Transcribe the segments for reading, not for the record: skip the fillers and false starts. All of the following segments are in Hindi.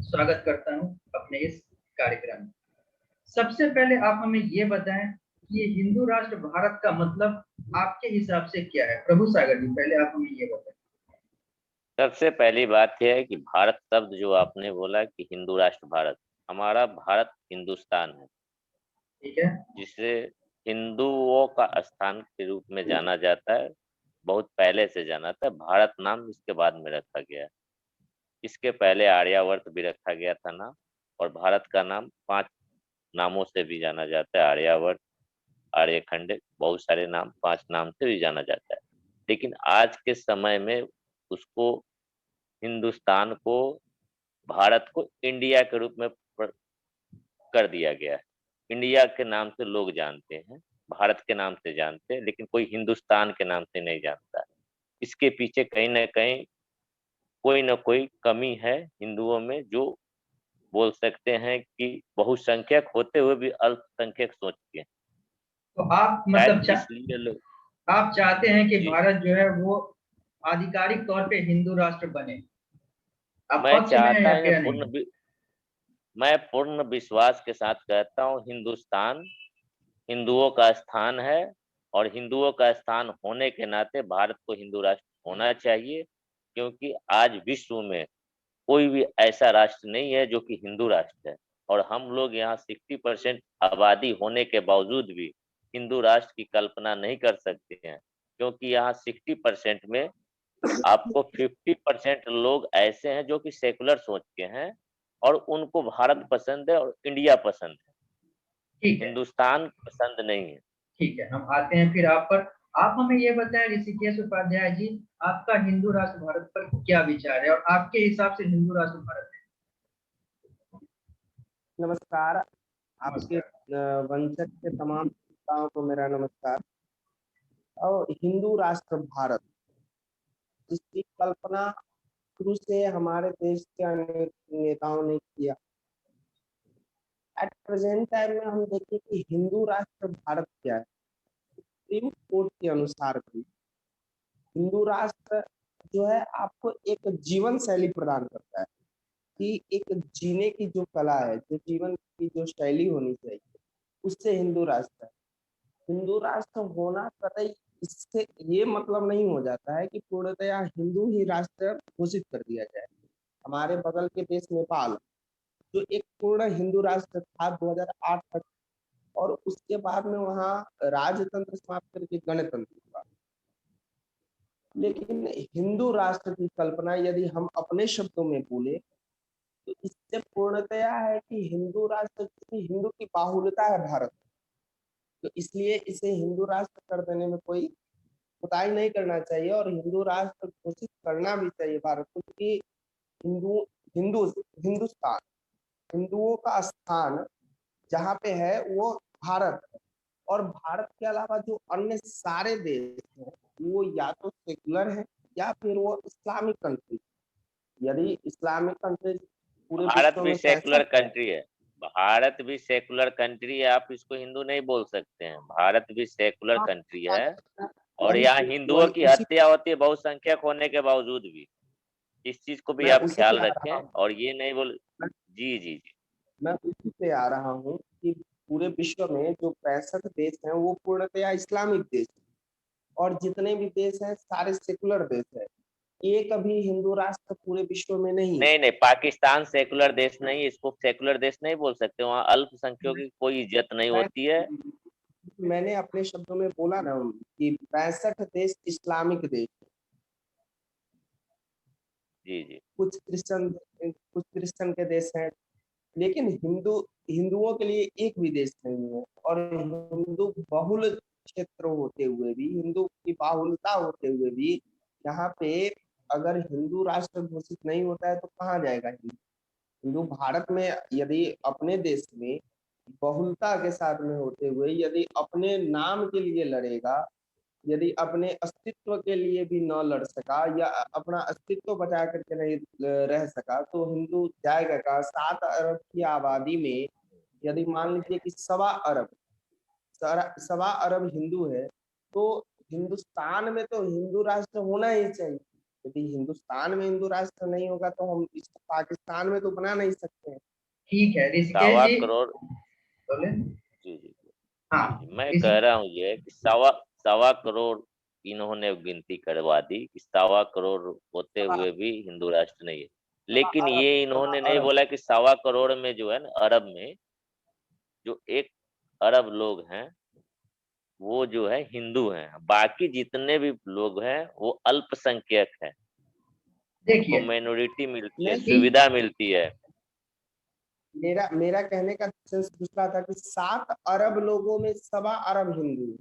स्वागत करता हूं अपने इस कार्यक्रम में। सबसे पहले आप हमें ये बताएं कि ये हिंदू राष्ट्र भारत का मतलब आपके हिसाब से क्या है? प्रभु सागर जी, पहले आप हमें ये बताएं। सबसे पहली बात यह है कि भारत शब्द जो आपने बोला कि हिंदू राष्ट्र भारत, हमारा भारत हिंदुस्तान है, ठीक है। जिसे हिंदुओं का स्थान के रूप में जाना जाता है। बहुत पहले से जाना था। भारत नाम इसके बाद में रखा गया है। इसके पहले आर्यावर्त भी रखा गया था नाम, और भारत का नाम 5 नामों से भी जाना जाता है। आर्यावर्त, आर्यखंड, बहुत सारे नाम, 5 नाम से भी जाना जाता है। लेकिन आज के समय में उसको, हिंदुस्तान को, भारत को इंडिया के रूप में कर दिया गया है। इंडिया के नाम से लोग जानते हैं, भारत के नाम से जानते हैं, लेकिन कोई हिंदुस्तान के नाम से नहीं जानता है। इसके पीछे कहीं न कहीं कोई न कोई कमी है हिंदुओं में, जो बोल सकते हैं कि बहुसंख्यक होते हुए भी अल्पसंख्यक सोचते हैं। तो आप शायद मतलब इसलिए लोग। आप चाहते हैं कि जी, भारत जो है वो आधिकारिक तौर पे हिंदू राष्ट्र बने। आप मैं पक्ष में हैं चाहता या हूँ फिर नहीं? मैं पूर्ण विश्वास के साथ कहता हूँ, हिंदुस्तान हिंदुओं का स्थान है, और हिंदुओं का स्थान होने के नाते भारत को हिंदू राष्ट्र होना चाहिए। क्योंकि आज विश्व में कोई भी ऐसा राष्ट्र नहीं है जो कि हिंदू राष्ट्र है, और हम लोग यहाँ 60% आबादी होने के बावजूद भी हिंदू राष्ट्र की कल्पना नहीं कर सकते हैं। क्योंकि यहाँ 60% में आपको 50% लोग ऐसे हैं जो कि सेकुलर सोच के हैं, और उनको भारत पसंद है और इंडिया पसंद है, ठीक है। हिंदुस्तान पसंद नहीं है। ठीक है, हम आते हैं फिर आप पर। आप हमें ये बताएं ऋषिकेश उपाध्याय जी, आपका हिंदू राष्ट्र भारत पर क्या विचार है और आपके हिसाब से हिंदू राष्ट्र भारत है? नमस्कार। आपके नमस्कार। वंशज के तमाम श्रोताओं को मेरा नमस्कार। और हिंदू राष्ट्र भारत, इसकी कल्पना शुरू से हमारे देश के अनेक नेताओं ने किया। एट प्रेजेंट टाइम में हम देखें कि हिंदू राष्ट्र भारत क्या है। सुप्रीम कोर्ट के अनुसार भी हिंदू राष्ट्र जो है आपको एक जीवन शैली प्रदान करता है कि एक जीने की जो कला है, जो जीवन की जो शैली होनी चाहिए, उससे हिंदू राष्ट्र है। हिंदू राष्ट्र होना कतई इससे ये मतलब नहीं हो जाता है कि पूर्णतया हिंदू ही राष्ट्र घोषित कर दिया जाए। हमारे बगल के देश नेपाल, जो एक पूर्ण हिंदू राष्ट्र था 2008 तक, और उसके बाद में वहाँ राजतंत्र समाप्त करके गणतंत्र हुआ। लेकिन हिंदू राष्ट्र की कल्पना यदि हम अपने शब्दों में बोले तो इससे पूर्णतया है कि हिंदू राष्ट्र की, हिंदू की बाहुल्यता है भारत, तो इसलिए इसे हिंदू राष्ट्र कर देने में कोई कोताही नहीं करना चाहिए, और हिंदू राष्ट्र घोषित करना भी चाहिए भारत को। क्योंकि हिंदू हिंदू हिंदुस्तान, हिंदुओं का स्थान जहाँ पे है वो भारत है। और भारत के अलावा जो अन्य सारे देश हैं वो या तो सेकुलर है या फिर वो इस्लामिक कंट्री। यदि इस्लामिक कंट्री पूरे भारत विश्व भी में सेकुलर 65 है। कंट्री है। भारत भी सेकुलर कंट्री है, आप इसको हिंदू नहीं बोल सकते हैं। भारत भी सेकुलर हाँ, कंट्री है, और वही यहाँ हिंदुओं वही की उसी हत्या होती है बहुसंख्यक होने के बावजूद भी। इस चीज को भी मैं आप उसी पे ख्याल आ रहा रखें, हूँ। और ये नहीं बोल। मैं जी जी जी। मैं उसी पे आ रहा हूँ कि पूरे विश्व में जो 65 देश हैं वो पूर्णतया इस्लामिक देश हैं, और जितने भी देश हैं सारे सेकुलर देश हैं। एक अभी हिंदू राष्ट्र पूरे विश्व में नहीं है। नहीं नहीं, पाकिस्तान सेकुलर देश नहीं, इसको सेकुलर देश नहीं बोल सकते। वहाँ अल्पसंख्यकों की कोई इज्जत नहीं मैं होती है। मैंने अपने शब्दों में बोला ना कि 65 देश इस्लामिक देश, जी जी। कुछ क्रिश्चियन के देश हैं, लेकिन हिंदुओं के लिए एक भी देश नहीं है। और हिंदू बहुल क्षेत्र होते हुए भी, हिंदू की बाहुलता होते हुए भी, यहाँ पे अगर हिंदू राष्ट्र घोषित नहीं होता है तो कहाँ जाएगा हिंदू? हिंदू भारत में यदि अपने देश में बहुलता के साथ में होते हुए यदि अपने नाम के लिए लड़ेगा, यदि अपने अस्तित्व के लिए भी न लड़ सका या अपना अस्तित्व बचा करके नहीं रह सका, तो हिंदू जाएगा कहाँ? 7 अरब की आबादी में यदि मान लीजिए कि सवा अरब हिंदू है, तो हिंदुस्तान में तो हिंदू राष्ट्र होना ही चाहिए। यदि हिंदुस्तान में हिंदू राष्ट्र नहीं होगा तो हम इस पाकिस्तान में तो बना नहीं सकते हैं। ठीक है ऋषिकेश सवा जी करोड़ बोले। जी जी हाँ मैं ऋषि कह रहा हूँ ये कि सवा सवा करोड़ इन्होंने गिनती करवा दी कि सवा करोड़ होते सवा हुए भी हिंदू राष्ट्र नहीं है। सवा लेकिन अरब ये सवा इन्होंने नहीं अरब बोला कि सवा करोड़ में जो है ना अरब में जो 1 अरब लोग हैं वो जो है हिंदू हैं, बाकी जितने भी लोग हैं वो अल्पसंख्यक हैं, उनको देखिए माइनॉरिटी मिलती है, नहीं, सुविधा मिलती है। मेरा मेरा कहने का सेंस दूसरा था कि 7 अरब लोगों में सवा अरब हिंदू हैं।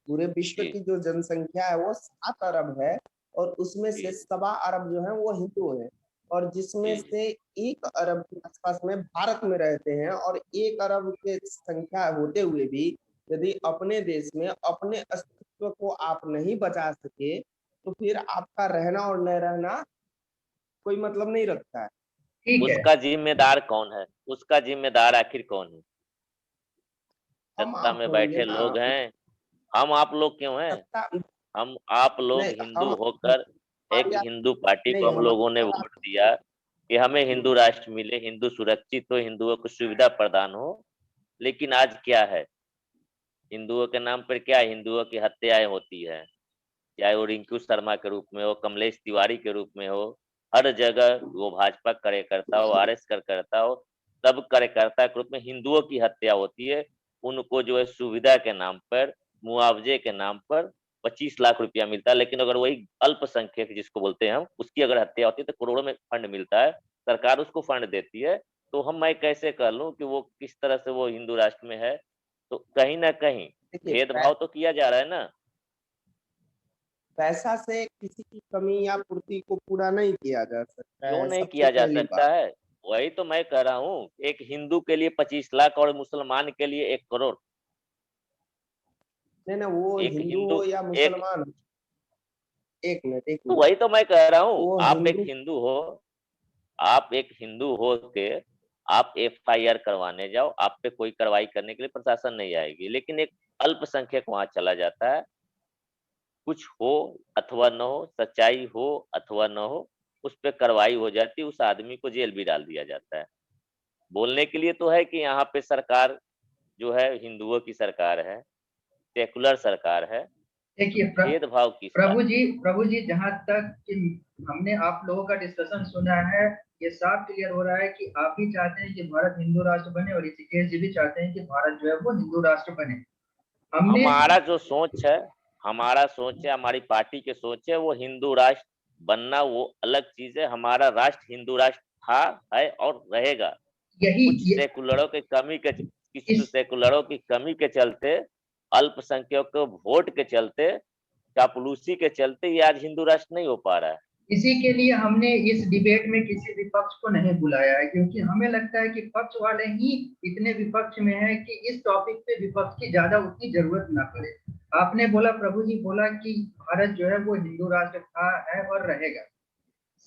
पूरे विश्व जी की जो जनसंख्या है वो 7 अरब है और उसमें जी से सवा अरब जो है वो हिंदू है, और जिसमें जी जी से 1 अरब के आसपास में भारत में रहते हैं। और 1 अरब के संख्या होते हुए भी यदि अपने देश में अपने अस्तित्व को आप नहीं बचा सके तो फिर आपका रहना और न रहना कोई मतलब नहीं रखता है। ठीक है उसका जिम्मेदार कौन है? उसका जिम्मेदार आखिर कौन है? हम सत्ता आप में होंगे बैठे ना। लोग हैं। हम आप लोग क्यों हैं? सत्ता हम आप लोग नहीं, हिंदू हम होकर एक हमारी हिंदू पार्टी को नहीं हम लोगों ने हमारी वोट दिया कि हमें हिंदू राष्ट्र मिले, हिंदू सुरक्षित हो, हिंदुओं को सुविधा प्रदान हो। लेकिन आज क्या है? हिंदुओं के नाम पर क्या है? हिंदुओं की हत्याएं होती है, चाहे वो रिंकू शर्मा के रूप में हो, कमलेश तिवारी के रूप में हो। हर जगह वो भाजपा कार्यकर्ता हो, आरएस कार्यकर्ता हो, सब कार्यकर्ता के रूप में हिंदुओं की हत्या होती है। उनको जो है सुविधा के नाम पर, मुआवजे के नाम पर 25 लाख रुपया मिलता है। लेकिन अगर वही अल्पसंख्यक जिसको बोलते हैं हम, उसकी अगर हत्या होती है तो करोड़ों में फंड मिलता है, सरकार उसको फंड देती है। तो मैं कैसे कह लूं कि वो किस तरह से वो हिंदू राष्ट्र में है? तो कहीं ना कहीं देखिए भेदभाव तो किया जा रहा है ना। पैसा से किसी की कमी या पूर्ति को पूरा नहीं किया जा सकता क्यों है, नहीं सबसे किया जा पहली सकता बात। है? वही तो मैं कह रहा हूँ, एक हिंदू के लिए 25 लाख और मुसलमान के लिए 1 करोड़। नहीं ना, वो एक हिंदू हिंदू हो या एक मुसलमान हो। एक मिनट, एक तो मिनट। वही तो मैं कह रहा हूँ, वो आप एक हिंदू हिंदू हो, आप एक हिंदू हो के आप एफआईआर करवाने जाओ, आप पे कोई कार्रवाई करने के लिए प्रशासन नहीं आएगी। लेकिन एक अल्पसंख्यक वहां चला जाता है, कुछ हो अथवा न हो, सच्चाई हो अथवा न हो, उस पे कार्रवाई हो जाती है, उस आदमी को जेल भी डाल दिया जाता है। बोलने के लिए तो है कि यहाँ पे सरकार जो है हिंदुओं की सरकार है, सेकुलर सरकार है, तो देखिए भेदभाव किस बात? प्रभु जी जहां तक कि हमने आप लोगों का डिस्कशन सुना है, ये साफ क्लियर हो रहा है कि आप भी चाहते हैं कि भारत हिंदू राष्ट्र बने और ऋषिकेश जी भी चाहते हैं कि भारत जो है वो हिंदू राष्ट्र बने। हमने हमारा जो सोच है, हमारा सोच है, हमारी पार्टी के सोच है, वो हिंदू राष्ट्र बनना वो अलग चीज है। हमारा राष्ट्र हिंदू राष्ट्र था, है और रहेगा। यही कुछ सेकुलरों की कमी के किसी इस सेकुलरों की कमी के चलते, अल्पसंख्यकों के वोट के चलते, चापलूसी के चलते ये आज हिंदू राष्ट्र नहीं हो पा रहा है। इसी के लिए हमने इस डिबेट में किसी विपक्ष को नहीं बुलाया है, क्योंकि हमें लगता है कि पक्ष वाले ही इतने विपक्ष में हैं कि इस टॉपिक पे विपक्ष की ज्यादा उतनी जरूरत ना पड़े। आपने बोला, प्रभु जी बोला कि भारत जो है वो हिंदू राष्ट्र था, है और रहेगा।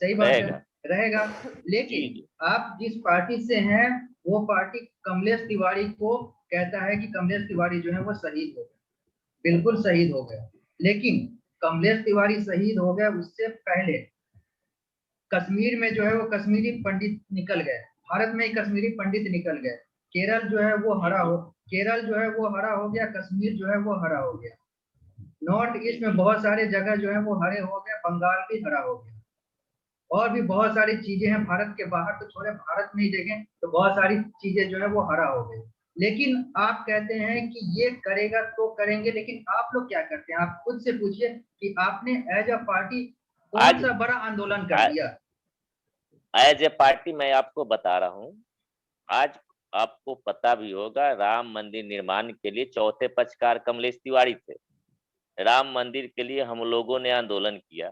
सही बात है, रहेगा। रहेगा। जी लेकिन जी आप जिस पार्टी से हैं वो पार्टी कमलेश तिवारी को कहता है कि कमलेश तिवारी जो है वो शहीद हो गए, बिल्कुल शहीद हो गए। लेकिन कमलेश तिवारी शहीद हो गए उससे पहले कश्मीर में जो है वो कश्मीरी पंडित निकल गए, भारत में ही कश्मीरी पंडित निकल गए। केरल जो है वो जी हरा जी हो केरल जो है वो हरा हो गया, कश्मीर जो है वो हरा हो गया। नॉर्थ जी ईस्ट में जी बहुत सारे जगह जो है वो हरे हो गए, बंगाल भी हरा हो गया। और भी बहुत सारी चीजें हैं, भारत के बाहर तो छोड़े, भारत में ही देखें तो बहुत सारी चीजें जो है वो हरा हो गई। लेकिन आप कहते हैं कि ये करेगा तो करेंगे, लेकिन आप लोग क्या करते हैं? आप खुद से पूछिए कि आपने एज अ पार्टी कौन आज सा बड़ा आंदोलन कर दिया? एज ए पार्टी मैं आपको बता रहा हूँ, आज आपको पता भी होगा, राम मंदिर निर्माण के लिए चौथे पक्षकार कमलेश तिवारी थे। राम मंदिर के लिए हम लोगों ने आंदोलन किया,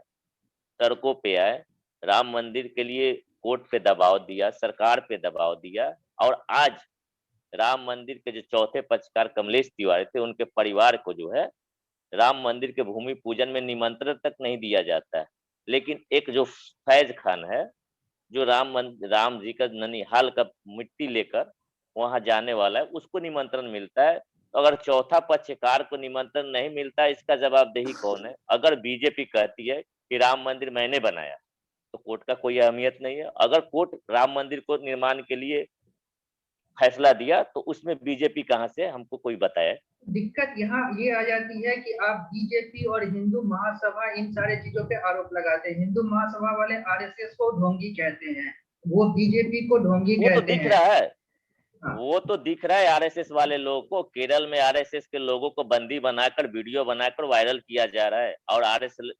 सड़कों पे आए, राम मंदिर के लिए कोर्ट पे दबाव दिया, सरकार पे दबाव दिया। और आज राम मंदिर के जो चौथे पक्षकार कमलेश तिवारी थे, उनके परिवार को जो है राम मंदिर के भूमि पूजन में निमंत्रण तक नहीं दिया जाता है। लेकिन एक जो फैज खान है, जो राम जी का ननिहाल का मिट्टी लेकर वहां जाने वाला है, उसको निमंत्रण मिलता है। तो अगर चौथा पक्षकार को निमंत्रण नहीं मिलता, इसका जवाबदेही कौन है? अगर बीजेपी कहती है कि राम मंदिर मैंने बनाया, तो कोर्ट का कोई अहमियत नहीं है। अगर कोर्ट राम मंदिर को निर्माण के लिए फैसला दिया तो उसमें बीजेपी कहाँ से, हमको कोई बताए। दिक्कत यहाँ ये आ जाती है कि आप बीजेपी और हिंदू महासभा इन सारे चीजों पे आरोप लगाते हैं। हिंदू महासभा वाले आरएसएस को ढोंगी कहते हैं, वो बीजेपी को ढोंगी वो तो कहते दिख हैं। रहा है, हाँ, वो तो दिख रहा है आरएसएस वाले लोगों को। केरल में आरएसएस के लोगों को बंदी बनाकर वीडियो बनाकर वायरल किया जा रहा है, और आरएसएस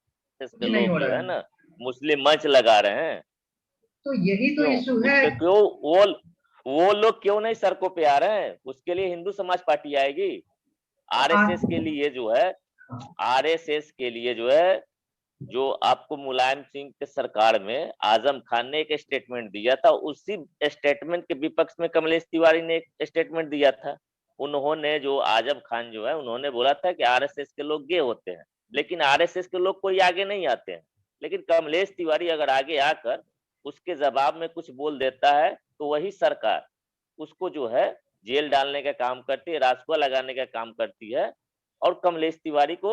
के कुछ नहीं हो लोग जो रहा है है। ना मुस्लिम मंच लगा रहे हैं। तो यही तो क्यों इशू है। उसके क्यों वो लोग क्यों नहीं सड़कों पे आ रहे हैं? उसके लिए हिंदू समाज पार्टी आएगी। आरएसएस के लिए जो है, आरएसएस के लिए जो है, जो आपको मुलायम सिंह के सरकार में आजम खान ने एक स्टेटमेंट दिया था, उसी स्टेटमेंट के विपक्ष में कमलेश तिवारी ने एक स्टेटमेंट दिया था। उन्होंने जो आजम खान जो है, उन्होंने बोला था कि आरएसएस के लोग गे होते हैं, लेकिन आरएसएस के लोग कोई आगे नहीं आते हैं। लेकिन कमलेश तिवारी अगर आगे आकर उसके जवाब में कुछ बोल देता है तो वही सरकार उसको जो है जेल डालने का काम करती है, रासुआ लगाने का काम करती है, और कमलेश तिवारी को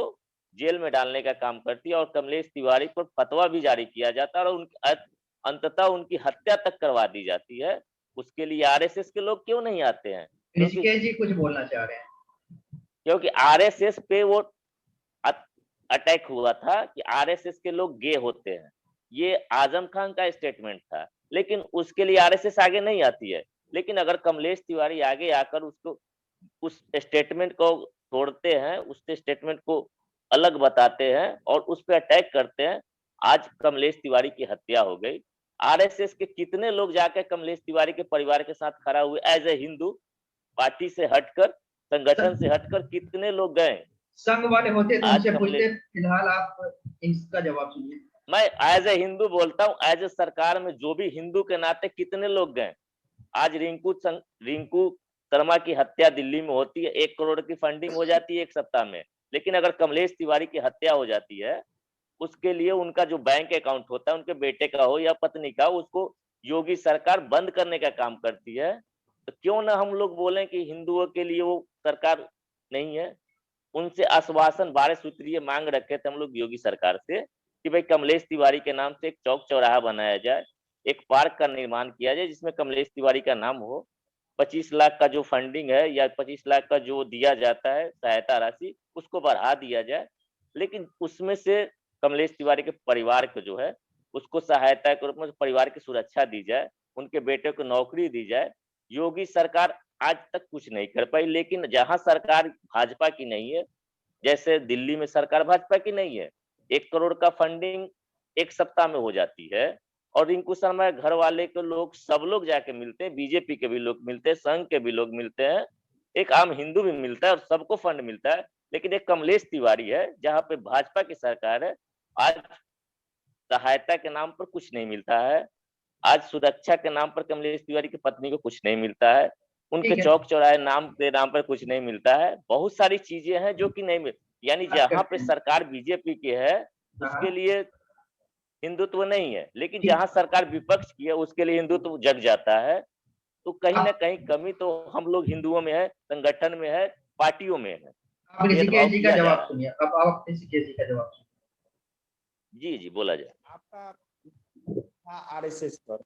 जेल में डालने का काम करती है, और कमलेश तिवारी पर फतवा भी जारी किया जाता है, और अंततः उनकी हत्या तक करवा दी जाती है। उसके लिए आरएसएस के लोग क्यों नहीं आते हैं? ऋषिकेश जी कुछ बोलना चाह रहे हैं। क्योंकि आरएसएस पे वो अटैक हुआ था कि आरएसएस के लोग गे होते हैं, ये आजम खान का स्टेटमेंट था, लेकिन उसके लिए आरएसएस आगे नहीं आती है। लेकिन अगर कमलेश तिवारी आगे आकर उसको उस स्टेटमेंट को तोड़ते हैं, उस स्टेटमेंट को अलग बताते हैं और उस पर अटैक करते हैं, आज कमलेश तिवारी की हत्या हो गई। आरएसएस के कितने लोग जाकर कमलेश तिवारी के परिवार के साथ खड़ा हुए, एज ए हिंदू पार्टी से हटकर, संगठन से हटकर कितने लोग गए? संघ वाले होते तो आज उनसे कमलेश, पूछते। फिलहाल आप इसका जवाब सुनिए। मैं एज ए हिंदू बोलता हूँ, एज ए सरकार में जो भी हिंदू के नाते कितने लोग गए? आज रिंकू शर्मा की हत्या दिल्ली में होती है, 1 करोड़ की फंडिंग हो जाती है 1 सप्ताह में। लेकिन अगर कमलेश तिवारी की हत्या हो जाती है, उसके लिए उनका जो बैंक अकाउंट होता है, उनके बेटे का हो या पत्नी का, उसको योगी सरकार बंद करने का काम करती है। तो क्यों ना हम लोग बोलें कि हिंदुओं के लिए वो सरकार नहीं है? उनसे आश्वासन 12 सूत्रीय मांग रखे थे हम लोग योगी सरकार से कि भाई कमलेश तिवारी के नाम से एक चौक चौराहा बनाया जाए, एक पार्क का निर्माण किया जाए जिसमें कमलेश तिवारी का नाम हो। 25 लाख का जो फंडिंग है या 25 लाख का जो दिया जाता है सहायता राशि, उसको बढ़ा दिया जाए। लेकिन उसमें से कमलेश तिवारी के परिवार को जो है, उसको सहायता के रूप में परिवार की सुरक्षा दी जाए, उनके बेटे को नौकरी दी जाए। योगी सरकार आज तक कुछ नहीं कर पाई। लेकिन जहां सरकार भाजपा की नहीं है, जैसे दिल्ली में सरकार भाजपा की नहीं है, 1 करोड़ का फंडिंग 1 सप्ताह में हो जाती है, और रिंकू शर्मा घर वाले के लोग सब लोग जाके मिलते हैं, बीजेपी के भी लोग मिलते हैं, संघ के भी लोग मिलते हैं, एक आम हिंदू भी मिलता है और सबको फंड मिलता है। लेकिन एक कमलेश तिवारी है जहां पे भाजपा की सरकार है, आज सहायता के नाम पर कुछ नहीं मिलता है। आज सुरक्षा के नाम पर कमलेश तिवारी की पत्नी को कुछ नहीं मिलता है, उनके ठीक है, चौक चौराहे नाम के नाम पर कुछ नहीं मिलता है। बहुत सारी चीजें हैं जो कि नहीं मिल, यानी बात जहां करते पे हैं। सरकार बीजेपी की है हाँ, उसके लिए हिंदुत्व नहीं है, लेकिन ठीक। जहां सरकार विपक्ष की है उसके लिए हिंदुत्व जग जाता है। तो कहीं ना आप कहीं कमी तो हम लोग हिंदुओं में है, संगठन में है, पार्टियों में है, आप ऋषिकेश भेदभाव जी का किया जा जवाब रहा है। सुनिए। अब आप ऋषिकेश जी का जवाब सुनिए। जी जी, बोला जाए। आपका था आरएसएस पर,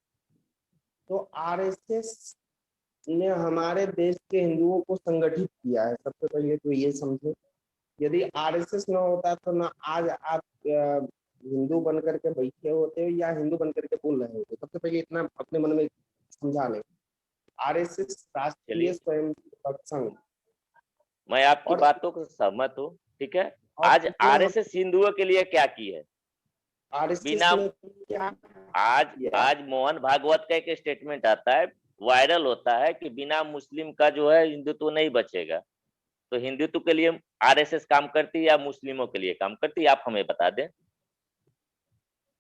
तो आरएसएस ने हमारे देश के हिंदुओं को संगठित किया है। सबसे पहले तो ये समझे, यदि आरएसएस न होता तो ना आज आप हिंदू बन करके बैठे होते या हिंदू बन करके बोल रहे होते। सबसे पहले इतना अपने मन में समझा लें। आरएसएस राष्ट्रीय चलिए, स्वयंसेवक संघ, मैं आपकी और बातों को सहमत हूँ, ठीक है। और आज इसमें हम आरएसएस हिंदुओं के लिए क्या की है? आरएसएस बिना ने क्या आज किया? आज मोहन भागवत का एक स्टेटमेंट आता है, वायरल होता है कि बिना मुस्लिम का जो है हिंदुत्व नहीं बचेगा। तो हिंदुत्व के लिए आरएसएस काम करती है या मुस्लिमों के लिए काम करती है? आप हमें बता दें,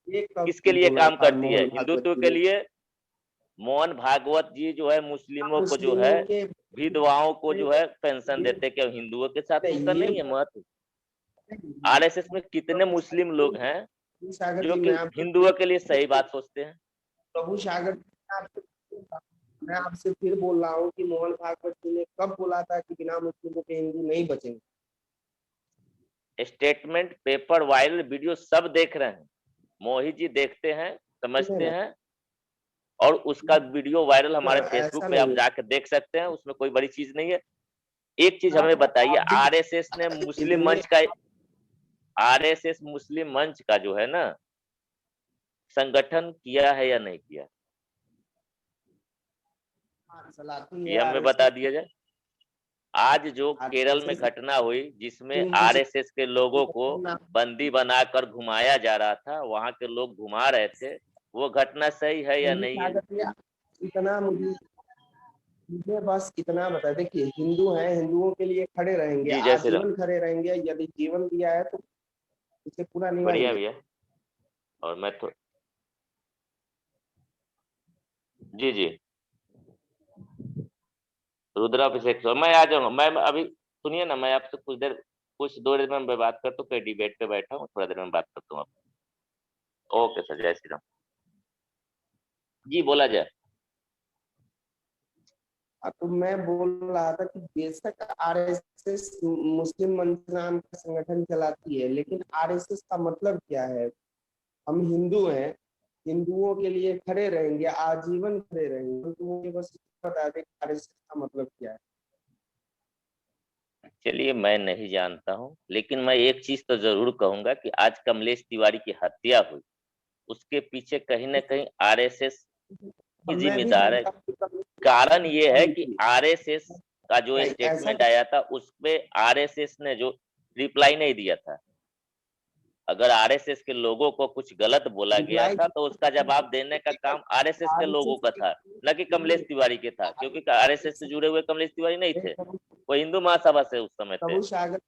ये कब किसके लिए बोला काम था करती है? मोहन भागवत हिंदुत्व जी के ने? लिए। मोहन भागवत जी जो है मुस्लिमों को जो है, मुस्लिमों के विधवाओं को जो है पेंशन ये देते, क्या हिंदुओं के साथ उनका ये नहीं है महत्व? आरएसएस में कितने मुस्लिम लोग हैं सागर जो जी, कि हिंदुओं के लिए सही बात सोचते हैं? प्रभु सागर मैं आपसे फिर बोल रहा हूँ कि मोहन भागवत जी ने कब बोला था कि बिना मुस्लिमों के हिंदू नहीं बचेंगे? स्टेटमेंट, पेपर, वायरल वीडियो सब देख रहे हैं। मोहित जी देखते हैं, समझते नहीं, हैं, और उसका वीडियो वायरल हमारे फेसबुक ऐसा पे आप नहीं जाकर देख सकते हैं, उसमें कोई बड़ी चीज नहीं है। एक चीज है। हमें बताइए, आप भी आरएसएस ने मुस्लिम इतने मंच का, आरएसएस मुस्लिम मंच का जो है ना संगठन किया है या नहीं किया, चलाती है ये हमें बता आरएसएस। दिया जाए। आज जो केरल में आरएसएस घटना हुई जिसमें मुझे आरएसएस के लोगों को बंदी बनाकर घुमाया जा रहा था, वहां के लोग घुमा रहे थे, वो घटना सही है या नहीं है? इतना मुझे बस इतना बता, देखिए हिंदू हैं, हिंदुओं के लिए खड़े रहेंगे, जी जय श्री राम। आजीवन खड़े रहेंगे। यदि जीवन दिया है तो उसे पूरा बढ़िया निभाएंगे। भैया। और मैं तो जी जी रुद्राभिषेक सर, मैं आ जाऊंगा। मैं अभी सुनिए ना, मैं आपसे कुछ दो देर में मैं बात करता हूँ, कोई डिबेट पे बैठा हूँ, थोड़ा देर में बात करता हूँ आपसे। ओके सर, जय श्री राम। जी बोला जाए। तो मैं बोल रहा था कि बेशक आरएसएस मुस्लिम मंच नाम का संगठन चलाती है, लेकिन आरएसएस का मतलब क्या है? हम हिंदू हैं, हिंदुओं के लिए खड़े रहेंगे, आजीवन खड़े रहेंगे। तो मुझे बस बता दें आरएसएस का मतलब क्या है। चलिए मैं नहीं जानता हूँ, लेकिन मैं एक चीज तो जरूर कहूंगा कि आज कमलेश तिवारी की हत्या हुई, उसके पीछे कहीं ना कहीं आरएसएस की अब मैं भी जिम्मेदार है। मानता हूँ कि कारण ये है हुई कि थी। आरएसएस का जो ऐसा स्टेटमेंट आया था उसपे आरएसएस ने जो रिप्लाई नहीं दिया था। अगर आरएसएस के लोगों को कुछ गलत बोला गया रिप्लाई था तो उसका जवाब देने का काम आरएसएस के लोगों का था, न कि कमलेश तिवारी के था, क्योंकि आरएसएस से जुड़े हुए कमलेश तिवारी नहीं थे, वो हिंदू महासभा से उस समय थे। प्रभु सागर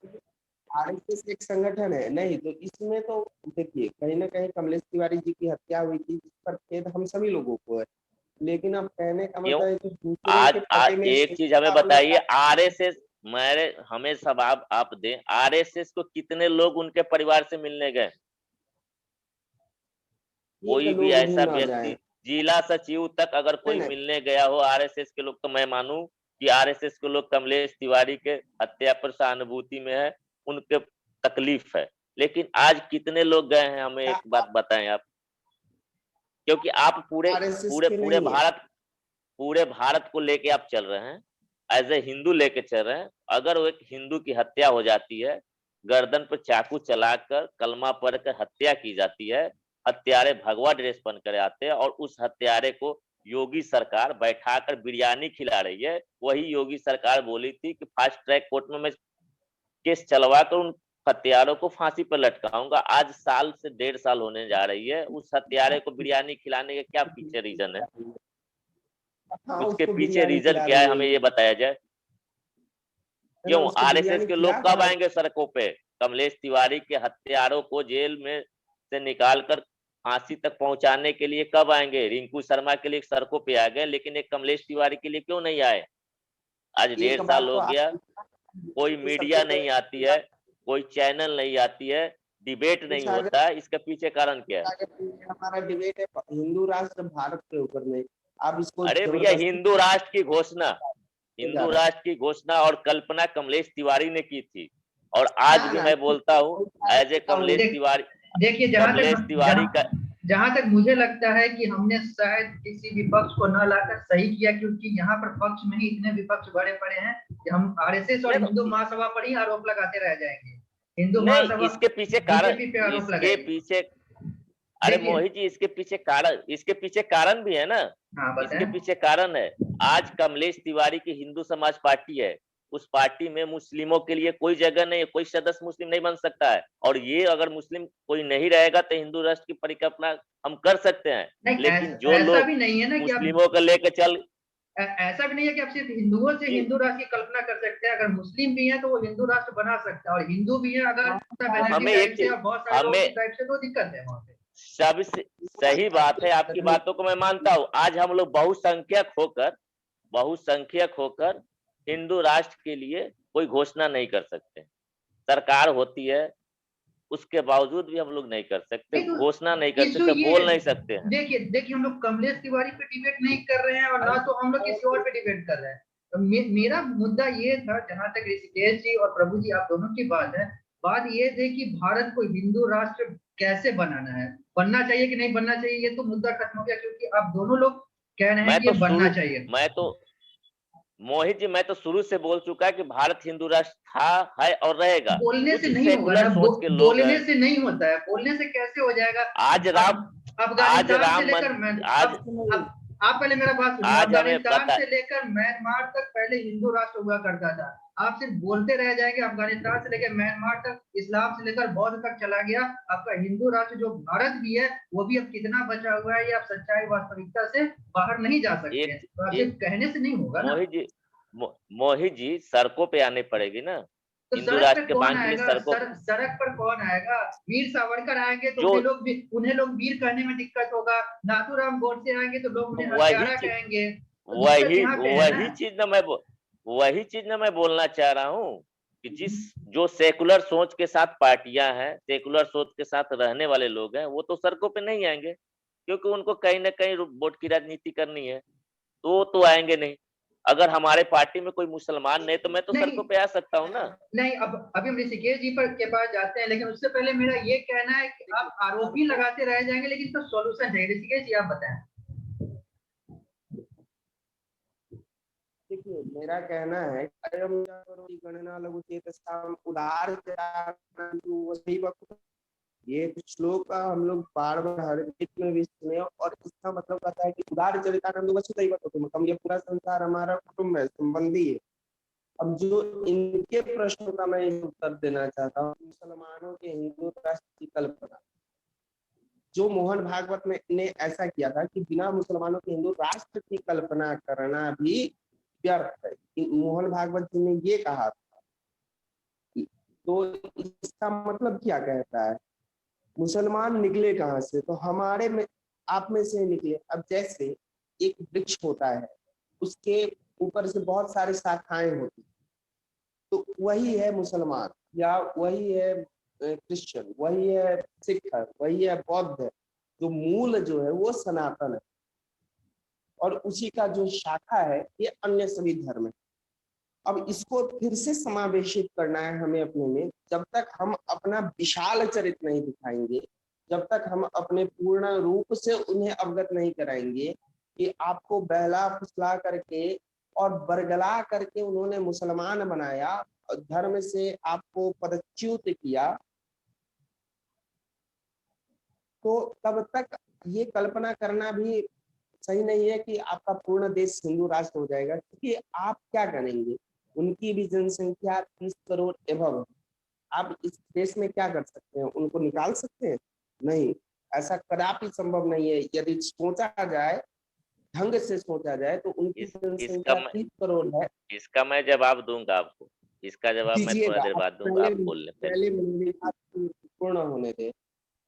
आरएसएस एक संगठन है नहीं, तो इसमें तो देखिए कहीं ना कहीं कमलेश तिवारी जी की हत्या हुई थी, जिस पर खेद हम सभी लोगों को है। लेकिन अब कहने का क्यों? मतलब है कि दूसरे के आज पते में एक चीज हमें आरोप लगा। बताइए, आरएसएस, मेरे हमें सब आप दें, आरएसएस को कितने लोग उनके परिवार से मिलने गए? एक कोई भी लोग भी ऐसा ना व्यक्ति, जाए। जिला सचिव तक अगर कोई नहीं मिलने गया हो आरएसएस के लोग, तो मैं मानूं कि आरएसएस के लोग कमलेश तिवारी के हत्या पर सहानुभूति में है, उनके तकलीफ है। लेकिन आज कितने लोग गए हैं, हमें एक बात बताएं आप, क्योंकि आप पूरे आरएसएस पूरे के पूरे नहीं है। पूरे भारत को लेके आप चल रहे हैं, एज ए हिंदू लेके चल रहे हैं। अगर वो एक हिंदू की हत्या हो जाती है, गर्दन पर चाकू चलाकर कलमा पढ़ कर हत्या की जाती है, हत्यारे भगवा ड्रेस पहन कर आते हैं और उस हत्यारे को योगी सरकार बैठाकर बिरयानी खिला रही है। वही योगी सरकार बोली थी कि फास्ट ट्रैक कोर्ट में मैं केस चलवा कर उन हत्यारों को फांसी पर लटकाऊंगा। आज साल से 1.5 साल होने जा रही है, उस हत्यारे को बिरयानी खिलाने का क्या पीछे रीजन है? हाँ उसके उसको पीछे बिरयानी रीजन खिला क्या रही है, है हमें ये ये। बताया जाए। है ना, क्यों उसको आरएसएस बिरयानी के खिला लोग कब कहाँ आएंगे सड़कों पे? कमलेश तिवारी के हत्यारों को जेल में से निकालकर फांसी तक पहुंचाने के लिए कब आएंगे? रिंकू शर्मा के लिए सड़कों पे आ गए, लेकिन एक कमलेश तिवारी के लिए क्यों नहीं आए? आज एक 1.5 साल बात तो हो गया, आप कोई मीडिया सड़कों पे नहीं आती है, कोई चैनल नहीं आती है, डिबेट नहीं सागर होता है, इसके पीछे कारण क्या है? हमारा डिबेट है हिंदू राष्ट्र भारत के ऊपर में। आप इसको अरे भैया, जबरदस्ती हिंदू राष्ट्र की घोषणा, जा हिंदू रहे राष्ट्र की घोषणा और कल्पना कमलेश तिवारी ने की थी, और आज हैं भी ना मैं बोलता हूँ एज ए कमलेश देख तिवारी, देखिए, कमलेश तिवारी का। जहां तक मुझे लगता है कि हमने शायद किसी विपक्ष को न लाकर सही किया, क्योंकि यहाँ पर पक्ष में ही इतने विपक्ष बड़े पड़े हैं कि हम आरएसएस और हिंदू नहीं महासभा पर ही आरोप लगाते रह जाएंगे। हिंदू नहीं, महासभा इसके पीछे कारण, बीजेपी पे आरोप इसके लगाएगी। पीछे, अरे देखिए, मोहित जी, इसके पीछे कारण भी है ना। हाँ इसके बताएं। पीछे कारण है, आज कमलेश तिवारी की हिंदू समाज पार्टी है, उस पार्टी में मुस्लिमों के लिए कोई जगह नहीं है, कोई सदस्य मुस्लिम नहीं बन सकता है, और ये अगर मुस्लिम कोई नहीं रहेगा तो हिंदू राष्ट्र की परिकल्पना हम कर सकते हैं। नहीं, लेकिन जो ऐसा लोग भी नहीं है ना कि आप, मुस्लिमों को लेकर चल, ऐसा भी नहीं है कि आप सिर्फ हिंदुओं से जी हिंदू राष्ट्र की कल्पना कर सकते हैं। अगर मुस्लिम भी हैं तो वो हिंदू राष्ट्र बना सकता है, और हिंदू भी है अगर ममता बनर्जी हमें टाइप एक से चीज, और बहुत सारे लोगों की हमें टाइप से, तो दिक्कत है वहां पे। सबसे सही बात है, आपकी बातों को मैं मानता हूँ। आज हम लोग बहुसंख्यक होकर हिंदू राष्ट्र के लिए कोई घोषणा नहीं कर सकते। सरकार होती है, उसके बावजूद भी हम लोग नहीं कर सकते, नहीं, घोषणा नहीं तो कर इशू सकते, ये बोल है। नहीं सकते हैं। देखिए देखिए, हम लोग कमलेश तिवारी पे डिबेट नहीं कर रहे हैं और ना तो हम लोग किसी और पे डिबेट कर रहे हैं। तो मेरा मुद्दा ये था, जहां तक ऋषिकेश जी और प्रभु जी आप दोनों की बात है, बात ये थी कि भारत को हिंदू राष्ट्र कैसे बनाना है, बनना चाहिए कि नहीं बनना चाहिए, ये तो मुद्दा खत्म हो गया, क्योंकि अब दोनों लोग कह रहे हैं कि ये बनना चाहिए। मोहित जी, मैं तो शुरू से बोल चुका कि भारत हिंदू राष्ट्र था, है और रहेगा। बोलने से कुछ नहीं होगा सेकुलर ना, सोच के लोग बोलने हैं। से नहीं होता है, बोलने से कैसे हो जाएगा। आज अफगानिस्तान से राम लेकर आज अब आप पहले मेरा बात सुनिए, आज हमें अफगानिस्तान पता, से लेकर म्यांमार तक पहले हिंदू राष्ट्र हुआ करता था। आप सिर्फ बोलते रह जाएंगे, अफगानिस्तान से लेकर म्यांमार तक, इस्लाम से लेकर बौद्ध तक चला गया। आपका हिंदू राष्ट्र जो भारत भी है वो भी अब कितना बचा हुआ है, ये आप सच्चाई वास्तविकता से बाहर नहीं जा सकते हैं। तो आप सिर्फ कहने से नहीं होगा ना। मोहित जी सड़कों पे आने पड़ेगी ना, तो हिंदू सड़क पे राष्ट्र के कौन मांग के लिए आएगा, सड़कों सड़क पर कौन आएगा। वीर सावरकर आएंगे तो जो उन्हें लोग वीर कहने में दिक्कत होगा। नाथूराम गोडसे आएंगे तो लोग उन्हें वही हत्यारा चीज कहेंगे। तो दिक्कत वही यहाँ पे है ना। वही चीज ना मैं वही चीज ना मैं बोलना चाह रहा हूँ कि जो सेकुलर सोच के साथ पार्टियां हैं, सेकुलर सोच के साथ रहने वाले लोग हैं, वो तो सड़कों पे नहीं आएंगे, क्योंकि उनको कहीं ना कहीं वोट की राजनीति करनी है, तो आएंगे नहीं। अगर हमारे पार्टी में कोई मुसलमान नहीं तो मैं तो नहीं सड़कों पे आ सकता हूँ ना। नहीं, अब अभी हम ऋषिकेश जी पर के पास जाते हैं, लेकिन उससे पहले मेरा ये कहना है कि आप आरोप ही लगाते रह जाएंगे, लेकिन इसका सॉल्यूशन चाहिए। ऋषिकेश जी आप बताएं। देखिए, मेरा कहना है गणना लघुचेतसाम उदार वही वक्त, ये श्लोक का हम लोग बार बार हर एक में भी सुने, और इसका मतलब कहता है कि उदार चरितानंद वसुधैव कुटुंबकम, ये पूरा संसार हमारा कुटुंब है, संबंधी है। अब जो इनके प्रश्नों का मैं उत्तर देना चाहता हूँ, मुसलमानों के हिंदू राष्ट्र की कल्पना, जो मोहन भागवत ने ऐसा किया था कि बिना मुसलमानों के हिंदू राष्ट्र की कल्पना करना भी व्यर्थ है, मोहन भागवत जी ने ये कहा था। तो इसका मतलब क्या कहता है, मुसलमान निकले कहाँ से, तो हमारे में आप में से निकले। अब जैसे एक वृक्ष होता है, उसके ऊपर से बहुत सारी शाखाएं होती, तो वही है मुसलमान, या वही है क्रिश्चियन, वही है सिख, वही है बौद्ध। जो मूल जो है वो सनातन है, और उसी का जो शाखा है ये अन्य सभी धर्म है। अब इसको फिर से समावेशित करना है हमें अपने में। जब तक हम अपना विशाल चरित्र नहीं दिखाएंगे, जब तक हम अपने पूर्ण रूप से उन्हें अवगत नहीं कराएंगे कि आपको बहला फुसला करके और बरगला करके उन्होंने मुसलमान बनाया, धर्म से आपको पदच्युत किया, तो तब तक ये कल्पना करना भी सही नहीं है कि आपका पूर्ण देश हिंदू राष्ट्र हो जाएगा। क्योंकि आप क्या करेंगे, उनकी भी जनसंख्या 30 करोड़ एवं, आप इस देश में क्या कर सकते हैं, उनको निकाल सकते हैं? नहीं, ऐसा कदापि संभव नहीं है। यदि सोचा जाए, ढंग से सोचा जाए, तो उनकी जनसंख्या 30 करोड़ है। इसका मैं जवाब दूंगा आपको, इसका जवाब मैं थोड़ा दीजिएगा, देर आप बाद दूंगा, पहले आप बोल लें पहले। पहले मेरी बात पूर्ण होने दे।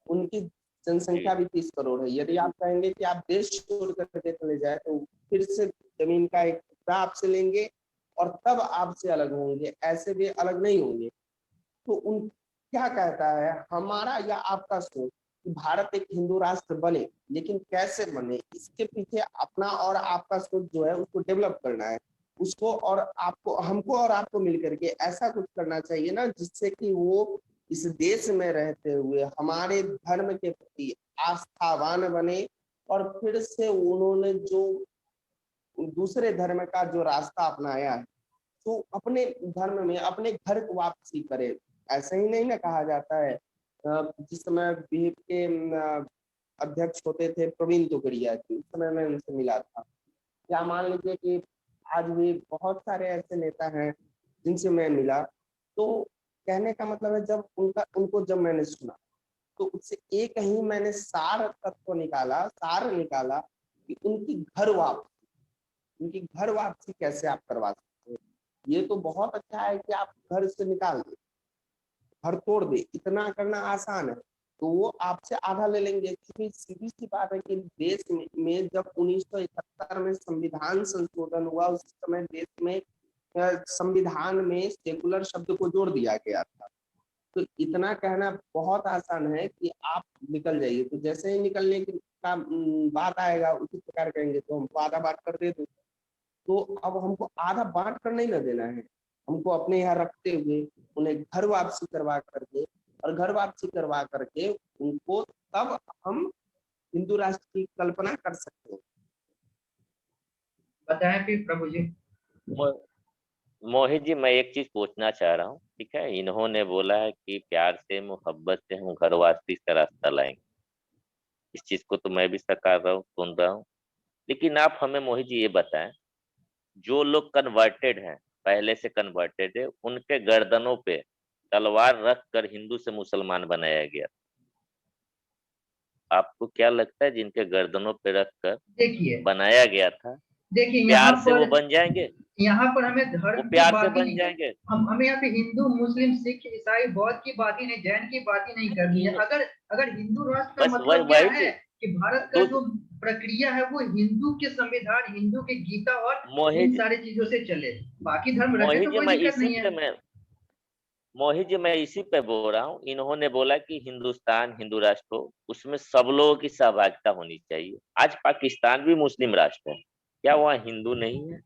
उनकी जनसंख्या भी 30 करोड़ है। यदि आप कहेंगे कि आप देश छोड़ करके चले जाए, तो फिर से जमीन का एक टुकड़ा आपसे लेंगे और तब आपसे अलग होंगे, ऐसे भी अलग नहीं होंगे। तो उन क्या कहता है हमारा या आपका सोच कि भारत एक हिंदू राष्ट्र बने, लेकिन कैसे बने, इसके पीछे अपना और आपका सोच जो है उसको डेवलप करना है। उसको और आपको, हमको और आपको मिलकर के ऐसा कुछ करना चाहिए ना, जिससे कि वो इस देश में रहते हुए हमारे धर्म के प्रति आस्थावान बने, और फिर से उन्होंने जो दूसरे धर्म का जो रास्ता अपनाया है, तो अपने धर्म में अपने घर को वापसी करे। ऐसा ही नहीं ना कहा जाता है, जिस समय बीएफ के अध्यक्ष होते थे प्रवीण तोगड़िया जी, उस समय मैं उनसे मिला था। या मान लीजिए कि आज भी बहुत सारे ऐसे नेता हैं जिनसे मैं मिला, तो कहने का मतलब है, जब उनको मैंने सुना, तो उससे एक ही मैंने सार निकाला कि उनकी घर वापसी कैसे आप करवा सकते हैं। ये तो बहुत अच्छा है कि आप घर से निकाल दे, घर तोड़ दे, इतना करना आसान है, तो वो आपसे आधा ले लेंगे। क्योंकि सीधी सी बात है कि देश में जब 1971 में संविधान संशोधन हुआ, उस समय देश में संविधान में सेकुलर शब्द को जोड़ दिया गया था। तो इतना कहना बहुत आसान है कि आप निकल जाइए, तो जैसे ही निकलने की बात आएगा उसी प्रकार कहेंगे तो हमको आधा बात कर दे दो। तो अब हमको आधा बांट कर नहीं ना देना है, हमको अपने यहाँ रखते हुए उन्हें घर वापसी करवा करके और घर वापसी करवा करके उनको, तब हम हिंदू राष्ट्र की कल्पना कर सकते हैं। बताएं फिर प्रभु जी। मोहित जी, मैं एक चीज पूछना चाह रहा हूँ, ठीक है। इन्होंने बोला है कि प्यार से मोहब्बत से हम घर वापसी का रास्ता लाएंगे। इस चीज को तो मैं भी सकार रहा हूँ, सुन रहा हूँ। लेकिन आप हमें मोहित जी ये बताएं, जो लोग कन्वर्टेड हैं, पहले से कन्वर्टेड है, उनके गर्दनों पे तलवार रख कर हिंदू से मुसलमान बनाया गया। आपको क्या लगता है जिनके गर्दनों पे रख कर देखिए बनाया गया था, देखिए प्यार से वो बन जाएंगे? यहाँ पर हमें वो धर्म की प्यार से बात ही बन नहीं, जाएंगे? हमें यहाँ पे हिंदू मुस्लिम सिख ईसाई बौद्ध की बात ही नहीं, जैन की बात ही नहीं करनी है। अगर अगर हिंदू राष्ट्र का बस वही मतलब क्या वही है चीज। कि भारत का दो जो प्रक्रिया है वो हिंदू के संविधान, हिंदू के गीता और इन मोहित सारी चीजों से चले, बाकी धर्म रखे मोहित तो जी कोई मैं दिक्कत इसी नहीं है। पे मैं मोहित जी मैं इसी पे बोल रहा हूँ। इन्होंने बोला कि हिंदुस्तान हिंदू राष्ट्र हो, उसमें सब लोगों की सहभागिता होनी चाहिए। आज पाकिस्तान भी मुस्लिम राष्ट्र है, क्या वहाँ हिंदू नहीं है?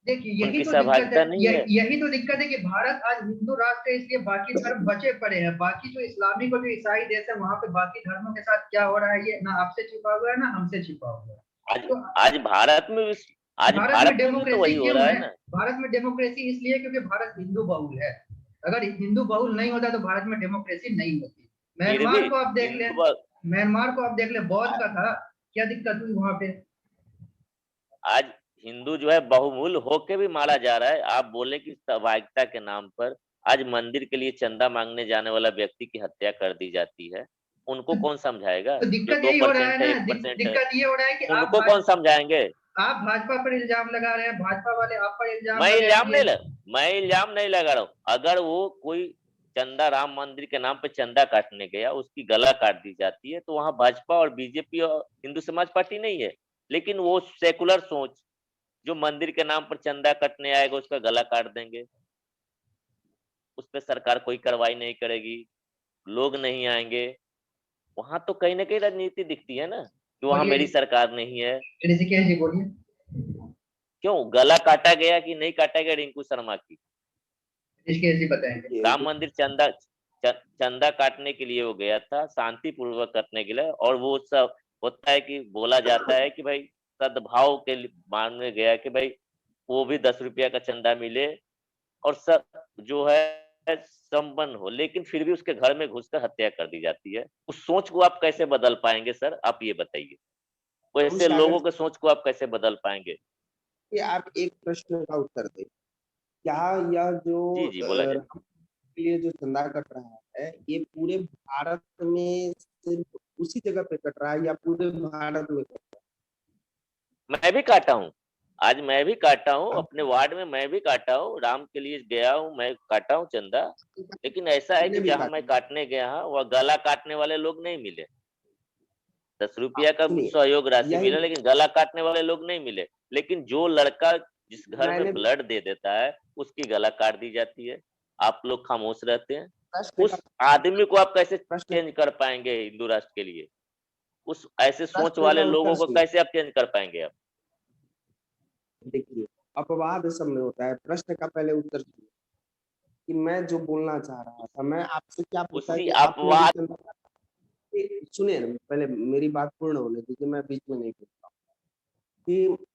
देखिए यही उनकी तो दिक्कत है, सहभागिता नहीं है? यही तो दिक्कत है कि भारत आज हिंदू राष्ट्र है, इसलिए बाकी धर्म बचे पड़े हैं। बाकी जो इस्लामिक और जो ईसाई देश है वहां पे बाकी धर्मों के साथ क्या हो रहा है ये ना आपसे छिपा हुआ है ना हमसे छिपा हुआ है। आज तो आज भारत में भी आज भारत में भारत में भी तो डेमोक्रेसी वही हो क्यों रहा है? है ना। भारत में डेमोक्रेसी इसलिए क्योंकि भारत हिंदू बहुल है। अगर हिंदू बहुल नहीं होता तो भारत में डेमोक्रेसी नहीं होती। फिर भी म्यांमार को आप देख लें, हिंदू म्यांमार को आप देख लें, बौद्ध का था, क्या दिक्कत हुई वहां पे? आज हिंदू जो है बहुमूल्य होके भी मारा जा रहा है। आप बोले कि सहभागिता के नाम पर आज मंदिर के लिए चंदा मांगने जाने वाला व्यक्ति की हत्या कर दी जाती है। उनको कौन समझाएगा? तो जो दिक्कत दो यही हो रहा है परसेंट है, ना, 1% है, दिक्कत ये हो रहा है कि उनको कौन समझाएंगे? आप भाजपा पर इल्जाम लगा रहे हैं, भाजपा वाले आप पर इल्जाम मैं लगा इल्जाम दिए। नहीं लग मैं इल्जाम नहीं लगा रहा हूँ। अगर वो कोई चंदा, राम मंदिर के नाम पे चंदा काटने गया, उसकी गला काट दी जाती है, तो वहां भाजपा और बीजेपी और हिंदू समाज पार्टी नहीं है। लेकिन वो सेकुलर सोच, जो मंदिर के नाम पर चंदा कटने आएगा उसका गला काट देंगे, उस पर सरकार कोई कार्रवाई नहीं करेगी, लोग नहीं आएंगे। वहां तो कहीं ना कहीं राजनीति दिखती है ना, कि वहां बोलिए मेरी सरकार नहीं है। ऋषिकेश जी बोलिए। क्यों गला काटा गया कि नहीं काटा गया रिंकू शर्मा की? ऋषिकेश जी बताएंगे। राम मंदिर चंदा काटने के लिए वो गया था, शांतिपूर्वक करने के लिए। और वो सब होता है कि बोला जाता है कि भाई सद्भाव के लिए मानने गया कि भाई वो भी 10 रुपया का चंदा मिले और सब जो है संपन्न हो। लेकिन फिर भी उसके घर में घुसकर हत्या कर दी जाती है। उस सोच को आप कैसे बदल पाएंगे सर? आप ये बताइए, हम वैसे सागर लोगों के सोच को आप कैसे बदल पाएंगे? कि आप एक प्रश्न का उत्तर दें। क्या यह जो जी जी, बोला जाए। राम के लिए जो चंदा कट रहा है, ये पूरे भारत में सिर्फ उसी जगह पे कट रहा है या पूरे भारत में कट रहा मैं भी काटा हूँ, आज मैं भी काटा हूँ, है? अपने वार्ड में मैं भी काटा हूँ, राम के लिए गया हूँ, मैं काटा हूँ चंदा। लेकिन ऐसा है मैंने कि भी जहां मैं काटा। काटने गया हूँ वह गला काटने वाले लोग नहीं मिले। 10 रुपया का सुनिए, सहयोग राशि यही मिला, लेकिन गला काटने वाले लोग नहीं मिले। लेकिन जो लड़का जिस घर मैंने में ब्लड दे देता है उसकी गला काट दी जाती है। आप लोग खामोश रहते हैं। प्रश्न का उस आदमी को आप कैसे प्रश्न चेंज कर पाएंगे हिंदू राष्ट्र के लिए? उस ऐसे सोच प्रश्न वाले का उत्तर लोगों को सुनिए। कैसे आप चेंज कर पाएंगे आप? देखिए, अपवाद सब में होता है। प्रश्न का पहले उत्तर सुनिए कि मैं जो बोलना चाह रहा था, मैं आपसे क्या पूछा उसी कि आपने भी अपवाद चंदा सुनिए ना, पहले मेरी बात पूर्ण होने दीजिए, मैं बीच में नहीं बोलता कि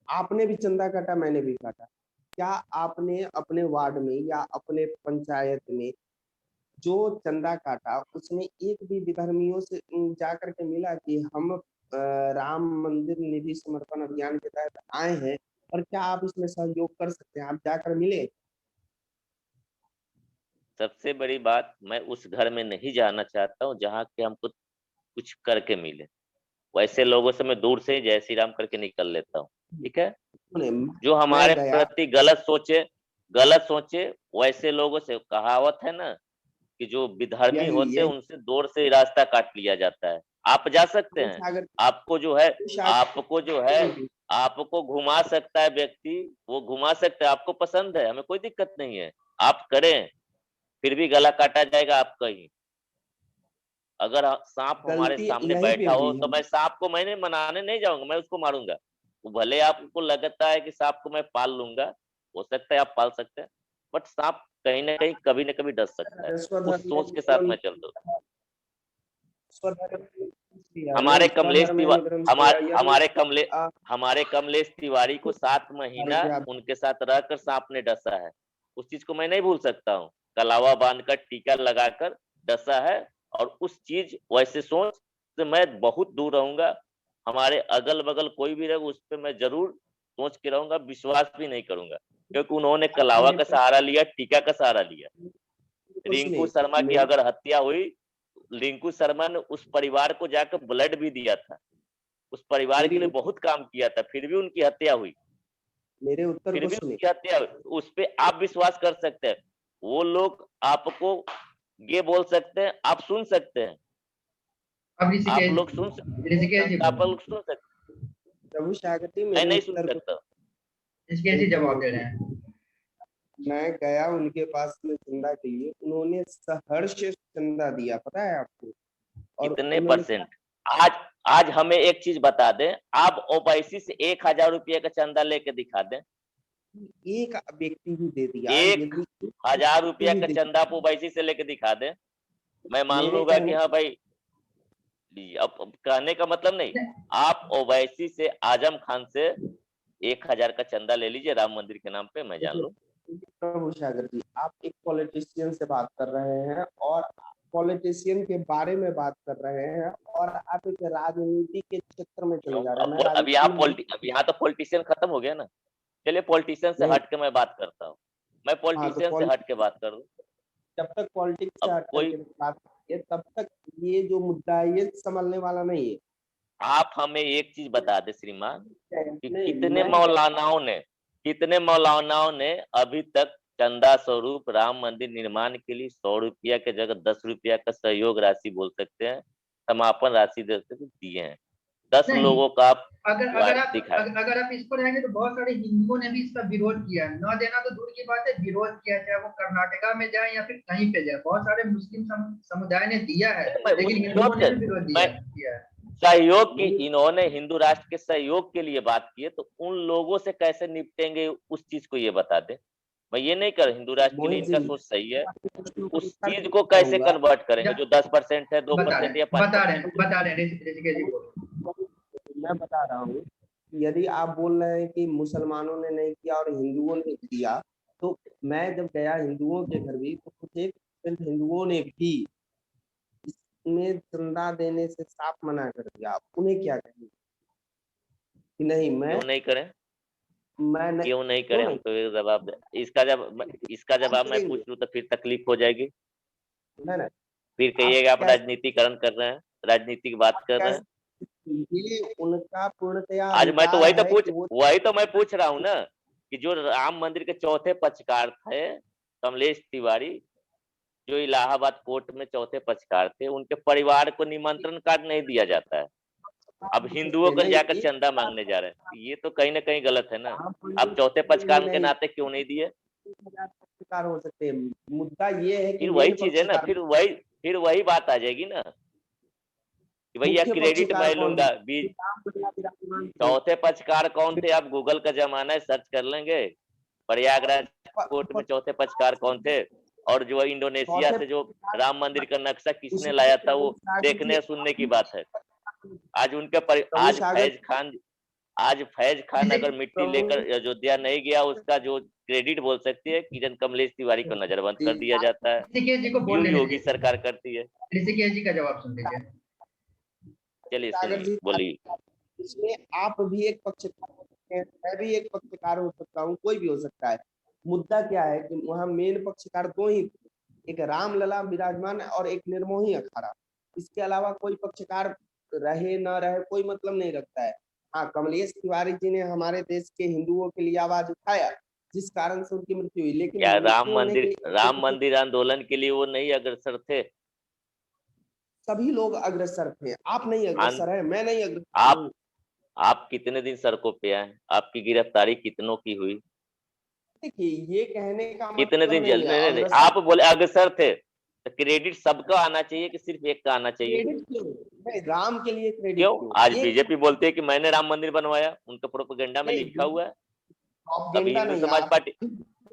आपने भी चंदा काटा, मैंने भी काटा। क्या आपने अपने वार्ड में या अपने पंचायत में जो चंदा काटा उसमें एक भी विधर्मियों से जा करके मिला कि हम राम मंदिर निधि समर्पण अभियान के तहत आए हैं और क्या आप इसमें सहयोग कर सकते हैं? आप जाकर मिले? सबसे बड़ी बात, मैं उस घर में नहीं जाना चाहता हूँ जहाँ के हमको कुछ करके मिले। वैसे लोगों से मैं दूर से ही जय श्री राम करके निकल लेता हूँ, ठीक है। सुने, जो मैं हमारे गया। प्रति गलत सोचे वैसे लोगों से, कहावत है ना कि जो विधर्मी यही होते हैं यही उनसे दूर से ही रास्ता काट लिया जाता है। आप जा सकते हैं, सागर आपको जो है आपको जो है सागर आपको घुमा सकता है व्यक्ति, वो घुमा सकता है, आपको पसंद है, हमें कोई दिक्कत नहीं है, आप करें। फिर भी गला काटा जाएगा आपका ही। अगर सांप हमारे गलती सामने यहीं पे बैठा हो हुई तो है। मैं सांप को मैंने मनाने नहीं जाऊंगा, मैं उसको मारूंगा। वो भले आपको लगता है कि सांप को मैं पाल लूंगा, हो सकता है आप पाल सकते हैं, बट सांप कहीं ना कहीं कभी न कभी डस सकता है। उस सोच के साथ मैं चल रहा हूँ। हमारे कमलेश तिवारी हमारे कमलेश तिवारी को 7 महीना उनके साथ रहकर सांप ने डसा है। उस चीज को मैं नहीं भूल सकता हूँ। कलावा बांधकर टीका लगाकर डसा है, और उस चीज वैसे सोच से मैं बहुत दूर रहूंगा। हमारे अगल बगल कोई भी रहे उस पर मैं जरूर सोच के रहूंगा, विश्वास भी नहीं करूंगा, क्योंकि उन्होंने कलावा का सहारा लिया, टीका का सहारा लिया। रिंकू शर्मा की अगर हत्या हुई, रिंकू शर्मा ने उस परिवार को जाकर ब्लड भी दिया था, उस परिवार के लिए बहुत काम किया था, फिर भी उनकी हत्या हुई। मेरे उत्तर फिर को भी सुनिए। उनकी हत्या हुई। उस पे आप विश्वास कर सकते हैं। वो लोग आपको ये बोल सकते हैं, आप सुन सकते हैं, अब आप ऋषिकेश लोग सुन ऋषिकेश जी सकते, आप बोलो। लोग सुन सकते हैं। प्रभु सागती, मैं मेरे नहीं सुन उत्तर को सकता। ऋषिकेश जी जवाब दे रहे हैं। मैं गया उनके पास में चंदा के लिए, उन्होंने सहर्ष चंदा दिया, पता है आपको? और कितने उन्होंने परसेंट? आज आज हमें एक चीज बता दें, आप ओवैसी से 1000 रुपये का चंदा लेके दिखा दें। एक व्यक्ति भी दे दिया, 1000 रुपया का चंदा आप ओवैसी से लेके दिखा दें, मैं मान मेरे लूंगा कि कहने हाँ भाई। अब कहने का मतलब नहीं, आप ओवैसी से, आजम खान से 1000 का चंदा ले लीजिए राम मंदिर के नाम पे, मैं जान लूं। प्रभु सागर जी, आप एक पॉलिटिशियन से बात कर रहे हैं और पॉलिटिशियन के बारे में बात कर रहे हैं, और आप एक राजनीति के क्षेत्र में चले जा रहे हैं। मैं अब यहाँ तो पॉलिटिशियन खत्म हो गया ना। चलिए पॉलिटिशियन से हट के मैं बात करता हूँ। मैं पॉलिटिशियन से हट के बात कर दूं। जब तक पॉलिटिक्स से अब हट कोई, करके बात करिए, तब तक ये जो मुद्दा है ये संभलने वाला नहीं है। आप हमें एक चीज बता दे श्रीमान, कि नहीं, कितने मौलानाओं ने अभी तक चंदा स्वरूप राम मंदिर निर्माण के लिए 100 रुपया के जगह 10 रुपया का सहयोग राशि बोल सकते हैं, समापन राशि दे सकते दिए हैं। 10 नहीं, लोगों का आप दिखाए। अगर आप इस पर रहेंगे तो बहुत सारे हिंदुओं ने भी इसका विरोध किया है। न देना तो दूर की बात है, विरोध किया, चाहे वो कर्नाटका में जाए या फिर कहीं पे जाए। बहुत सारे मुस्लिम समुदाय ने दिया है, लेकिन हिंदुओं ने भी विरोध किया है। सहयोग की, इन्होंने हिंदू राष्ट्र के सहयोग के लिए बात की है, तो उन लोगों से कैसे निपटेंगे उस चीज को ये बता दे। मैं ये नहीं कर, हिंदू राष्ट्र के लिए इनका सोच सही है, उस चीज को कैसे कन्वर्ट करेंगे जो 10% है, 2% या 5%। बता रहे हैं ऋषिकेश जी को। मैं बता रहा हूँ, यदि आप बोल रहे हैं कि मुसलमानों ने नहीं किया और हिंदुओं ने किया, तो मैं जब गया हिंदुओं के घर भी, तो कुछ एक हिंदुओं ने भी इसमें चंदा देने से साफ मना कर दिया। आप उन्हें क्या कहेंगे कि नहीं, क्यों नहीं करें? क्यों नहीं करें? हम तो एक जवाब दे, इसका जवाब मैं पूछ लूं तो फिर तकलीफ हो जाएगी। नहीं, फिर कहिएगा आप राजनीतिकरण कर रहे हैं, राजनीति की बात कर रहे हैं। ये उनका पूर्णतया आज मैं तो अधिकार वही तो मैं पूछ रहा हूँ ना, कि जो राम मंदिर के चौथे पक्षकार थे कमलेश तिवारी, जो इलाहाबाद कोर्ट में चौथे पक्षकार थे, उनके परिवार को निमंत्रण कार्ड नहीं दिया जाता है। अब हिंदुओं को जाकर चंदा मांगने जा रहे हैं, ये तो कहीं ना कहीं गलत है ना। आप चौथे पक्षकार के नाते क्यों नहीं दिए? पक्षकार हो सकते हैं। मुद्दा ये है कि फिर वही चीज है ना, फिर वही बात आ जाएगी ना, कि भैया क्रेडिट मैं लूंगा। चौथे पक्षकार कौन थे? आप गूगल का जमाना है, सर्च कर लेंगे प्रयागराज कोर्ट में चौथे पक्षकार कौन थे। और जो इंडोनेशिया से जो राम मंदिर का नक्शा किसने लाया था, वो देखने सुनने की बात है। आज उनके आज फैज खान अगर मिट्टी लेकर अयोध्या नहीं गया, उसका जो क्रेडिट बोल सकती है, किरण कमलेश तिवारी को नजरबंद कर दिया जाता है। ऋषिकेश जी को बोलने योगी सरकार करती है। ऋषिकेश जी का जवाब सुन लीजिए। चलिए बोलिए। इसमें आप भी एक पक्षकार हो सकते हैं, मैं भी एक पक्षकार हो सकता हूँ, कोई भी हो सकता है। मुद्दा क्या है कि वहाँ मेन पक्षकार दो ही, एक रामलला विराजमान और एक निर्मोही अखाड़ा। इसके अलावा कोई पक्षकार रहे न रहे कोई मतलब नहीं रखता है। हाँ, कमलेश तिवारी जी ने हमारे देश के हिंदुओं के लिए आवाज उठाया, जिस कारण से उनकी मृत्यु हुई, लेकिन क्या राम मंदिर आंदोलन के लिए वो नहीं अग्रसर थे? सभी लोग अग्रसर थे। आप नहीं अग्रसर है, मैं नहीं अग्रसर। आप कितने दिन सड़कों पे आए? आपकी गिरफ्तारी कितनों की हुई? देखिए, ये कहने का कितने मतलब दिन जेल? नहीं, आप बोले अग्रसर थे, तो क्रेडिट सबका आना चाहिए कि सिर्फ एक का आना चाहिए? नहीं, राम के लिए क्रेडिट क्यों? आज बीजेपी बोलती है कि मैंने राम मंदिर बनवाया, उनका प्रोपेगेंडा में लिखा हुआ है।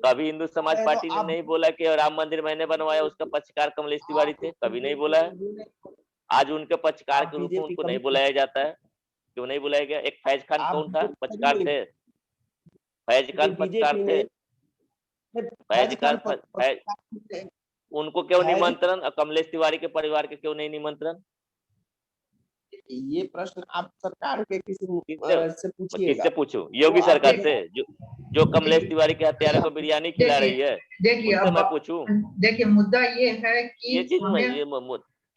कभी हिंदू समाज तो पार्टी ने आप नहीं बोला कि राम मंदिर मैंने बनवाया, उसका पक्षकार कमलेश तिवारी थे, कभी नहीं बोला है। आज उनके पक्षकार आप के रूप में बीजेपी उनको नहीं कभी बुलाया जाता है, क्यों नहीं बुलाया गया? एक फैज खान आप कौन था? कभी पक्षकार नहीं थे, फैज ये खान पक्षकार बीजेपी थे, ने फैज फैज खान खान फैज उनको क्यों निमंत्रण, और कमलेश तिवारी के परिवार के क्यों नहीं निमंत्रण? ये प्रश्न आप सरकार के किसी किससे से पूछिएगा। किससे पूछूं? वो योगी सरकार आपके से, जो कमलेश तिवारी के हत्यारे को बिरयानी खिला देखिए रही है, देखिए उनसे अब मैं पूछूं? देखिए मुद्दा ये है कि ये चीज में हमें ये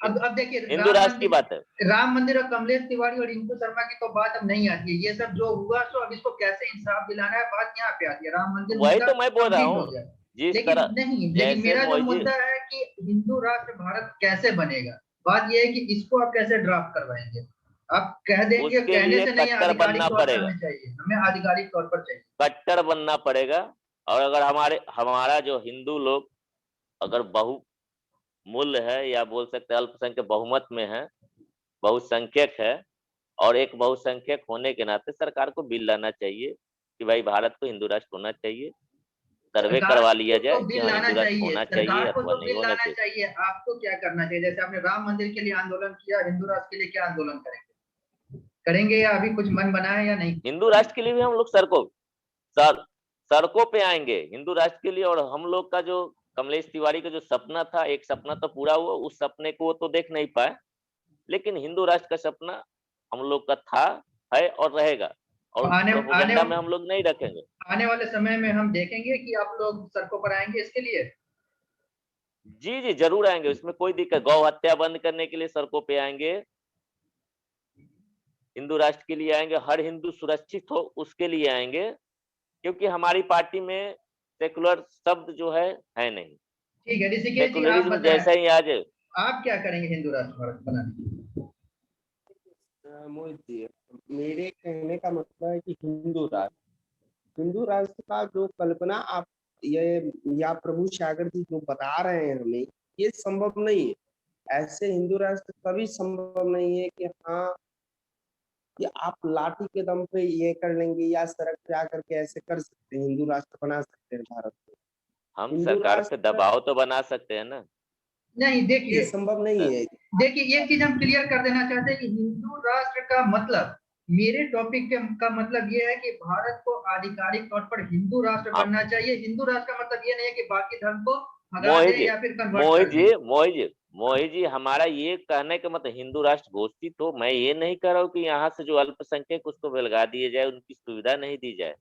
अब देखिए हिंदू राष्ट्र की बात है। राम मंदिर और कमलेश तिवारी और रिंकू शर्मा की तो बात अब नहीं आती है। ये सब जो हुआ सो अब इसको कैसे इंसाफ दिलाना है, बात यहाँ पे आती है। राम मंदिर वही मुद्दा तो मैं बोल रहा कंप्लीट हो हूँ, गया, जिस लेकिन तरह नहीं, लेकिन जैसे मेरा जो मोहित जी, मुद्दा है कि हिंदू राष्ट्र भारत कैसे बनेगा, बात ये है कि इसको आप कैसे ड्राफ्ट करवाएंगे। आप कह देंगे, उसके कहने लिए से नहीं, कट्टर आधिकारिक बनना तौर पर पड़ेगा, हमें चाहिए, हमें आधिकारिक तौर पर चाहिए। कट्टर बनना पड़ेगा। और अगर हमारा जो हिंदू लोग अगर बहुमूल्य है, या बोल सकते हैं अल्पसंख्यक बहुमत में है, बहुसंख्यक है, और एक बहुसंख्यक होने के नाते सरकार को बिल लाना चाहिए कि भाई भारत को हिंदू राष्ट्र होना चाहिए, सर्वे सरकार करवा को लिया तो जाए कि बिल हाँ लाना हिंदू राष्ट्र चाहिए, होना चाहिए सरकार को अथवा तो नहीं बिल होना लाना चाहिए। चाहिए। आपको क्या करना चाहिए? जैसे आपने राम मंदिर के लिए आंदोलन किया, हिंदू राष्ट्र के लिए क्या आंदोलन करेंगे या अभी कुछ मन बना है या नहीं? हिंदू राष्ट्र के लिए भी हम लोग सड़कों पे आएंगे हिंदू राष्ट्र के लिए। और हम लोग का जो कमलेश तिवारी का जो सपना था, एक सपना तो पूरा हुआ, उस सपने को वो तो देख नहीं पाए, लेकिन हिंदू राष्ट्र का सपना हम लोग का था, है और रहेगा। और आने आने प्रोपोगंडा में हम लोग नहीं रखेंगे। आने वाले समय में हम देखेंगे कि आप लोग सड़कों पर आएंगे इसके लिए। जी जी जरूर आएंगे, उसमें कोई दिक्कत, गौ हत्या बंद करने के लिए सड़कों पे आएंगे, हिंदू राष्ट्र के लिए आएंगे, हर हिंदू सुरक्षित हो उसके लिए आएंगे, क्योंकि हमारी पार्टी में सेकुलर शब्द जो है नहीं। ठीक है ऋषिकेश जी, आप सेकुलरिज्म बताएं, जैसा ही आज आप क्या करेंगे हिंदू राष्ट्र भारत बनाने के लिए? मोहित जी, मेरे कहने का मतलब है कि हिंदू राष्ट्र का जो कल्पना आप ये या प्रभु सागर जी जो बता रहे हैं हमें, ये संभव नहीं है। ऐसे हिंदू राष्ट्र कभी संभव नहीं है कि हाँ कि आप लाठी के दम पे ये कर लेंगे या सड़क पे आकर के ऐसे कर सकते हैं, हिंदू राष्ट्र बना सकते हैं भारत को। हम हिंदू सरकार पे राष्ट्र दबाव तो बना सकते हैं ना। नहीं, ये देखिए संभव नहीं है। देखिए एक चीज हम क्लियर कर देना चाहते हैं कि हिंदू राष्ट्र का मतलब, मेरे टॉपिक का मतलब ये है कि भारत को आधिकारिक तौर पर हिंदू राष्ट्र हाँ, बनना चाहिए। हिंदू राष्ट्र का मतलब ये नहीं है कि बाकी धर्म को भगा मोहित दे जी या फिर कन्वर्ट मोहित कर जी दे। मोहित जी मोहित जी हमारा ये कहने का मतलब हिंदू राष्ट्र घोषित हो, मैं ये नहीं कह रहा हूँ कि यहाँ से जो अल्पसंख्यक उसको बेलगा दिए जाए, उनकी सुविधा नहीं दी जाए,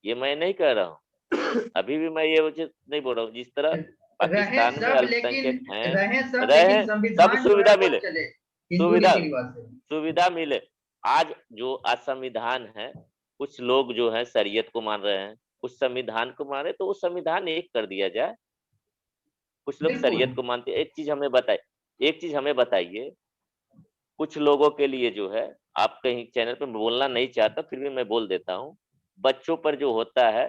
ये मैं नहीं कह रहा हूँ। अभी भी मैं ये उचित नहीं बोल रहा हूँ। जिस तरह रहे पाकिस्तान में सब अल्पसंख्यक लेकिन हैं, रहे सब लेकिन रहे, सब संविधान जो है सुविधा वो मिले, चले हिंदू सुविधा रीति रिवाज से। सुविधा मिले। आज जो असंविधान है, कुछ लोग जो है शरीयत को मान रहे हैं, कुछ संविधान को मान रहे, तो वो संविधान एक कर दिया जाए। कुछ लोग बिल्कुल। शरीयत को मानते हैं। एक चीज हमें बताइए, कुछ लोगों के लिए जो है, आप कहीं चैनल पे बोलना नहीं चाहता, फिर भी मैं बोल देता हूँ, बच्चों पर जो होता है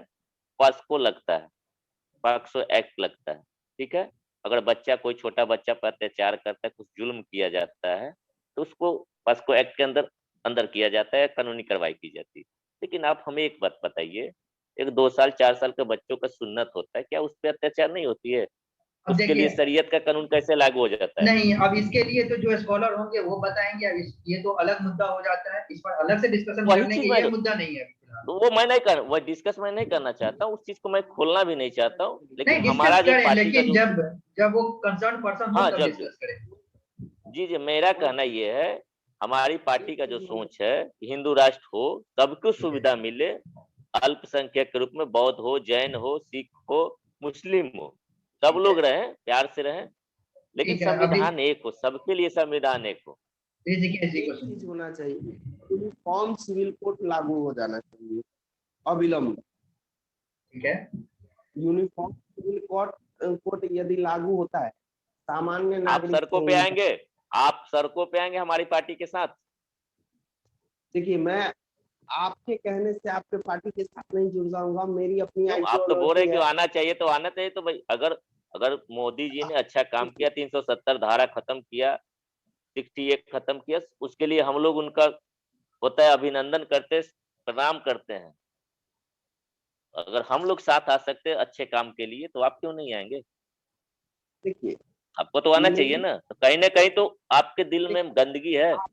पॉस्को लगता है, पॉक्सो एक्ट लगता है, ठीक है। अगर बच्चा, कोई छोटा बच्चा पर अत्याचार करता है, कुछ जुल्म किया जाता है, तो उसको पॉस्को एक्ट के अंदर अंदर किया जाता है, कानूनी कार्रवाई की जाती है। लेकिन आप हमें एक बात बताइए, एक 2 साल 4 साल के बच्चों का सुन्नत होता है, क्या उस पर अत्याचार नहीं होती है? अब उसके लिए देखिए, शरीयत का कानून कैसे लागू हो जाता है? नहीं, अब इसके लिए तो जो स्कॉलर होंगे वो बताएंगे। अब ये तो अलग मुद्दा हो जाता है, इस पर अलग से डिस्कशन वही कर लेंगे, चीज मैं ये मुद्दा नहीं है अभी फिलहाल। वो मैं नहीं कर वो डिस्कस मैं नहीं करना चाहता हूँ, उस चीज को मैं खोलना भी नहीं चाहता हूँ, नहीं, लेकिन डिस्कस हमारा जो करें, पार्टी का लेकिन जो, जब जब वो कंसर्न पर्सन हो हाँ तब जब डिस्कस करें। जी जी मेरा कहना ये है, हमारी पार्टी का जो सोच है कि हिंदू राष्ट्र हो, सबको ठीक है। सुविधा मिले, अल्पसंख्यक के रूप में बौद्ध हो, जैन हो, सिख हो, मुस्लिम हो, सब ठीक है। लोग रहें, प्यार से रहें, लेकिन ठीक है। अभी संविधान एक हो, सबके लिए संविधान एक हो। ऋषिकेश जी को एक चीज सुनिए। होना चाहिए, यूनिफॉर्म सिविल कोड लागू हो जाना चाहिए अविलंब। ठीक है। यूनिफॉर्म सिविल कोड यदि लागू होता है, सामान्य आप नागरिक सड़कों को पे उनका, आएंगे, आप सड़कों पे आएंगे हमारी पार्टी के साथ? देखिए मैं आपके कहने से आपके पार्टी के साथ नहीं जुड़ जाऊंगा, मेरी अपनी क्यों? आप तो बोल रहे आइडियोलॉजी हैं कि है। आना चाहिए, तो आना चाहिए। तो भाई अगर अगर मोदी जी ने अच्छा काम किया, 370 धारा खत्म किया, 68 खत्म किया, उसके लिए हम लोग उनका होता है अभिनंदन करते, प्रणाम करते हैं। अगर हम लोग साथ आ सकते हैं अच्छे काम के लिए तो आप क्यों नहीं आएंगे? देखिए आपको तो आना चाहिए मेरी ना। तो कहीं ना कहीं तो आपके दिल में गंदगी है। आप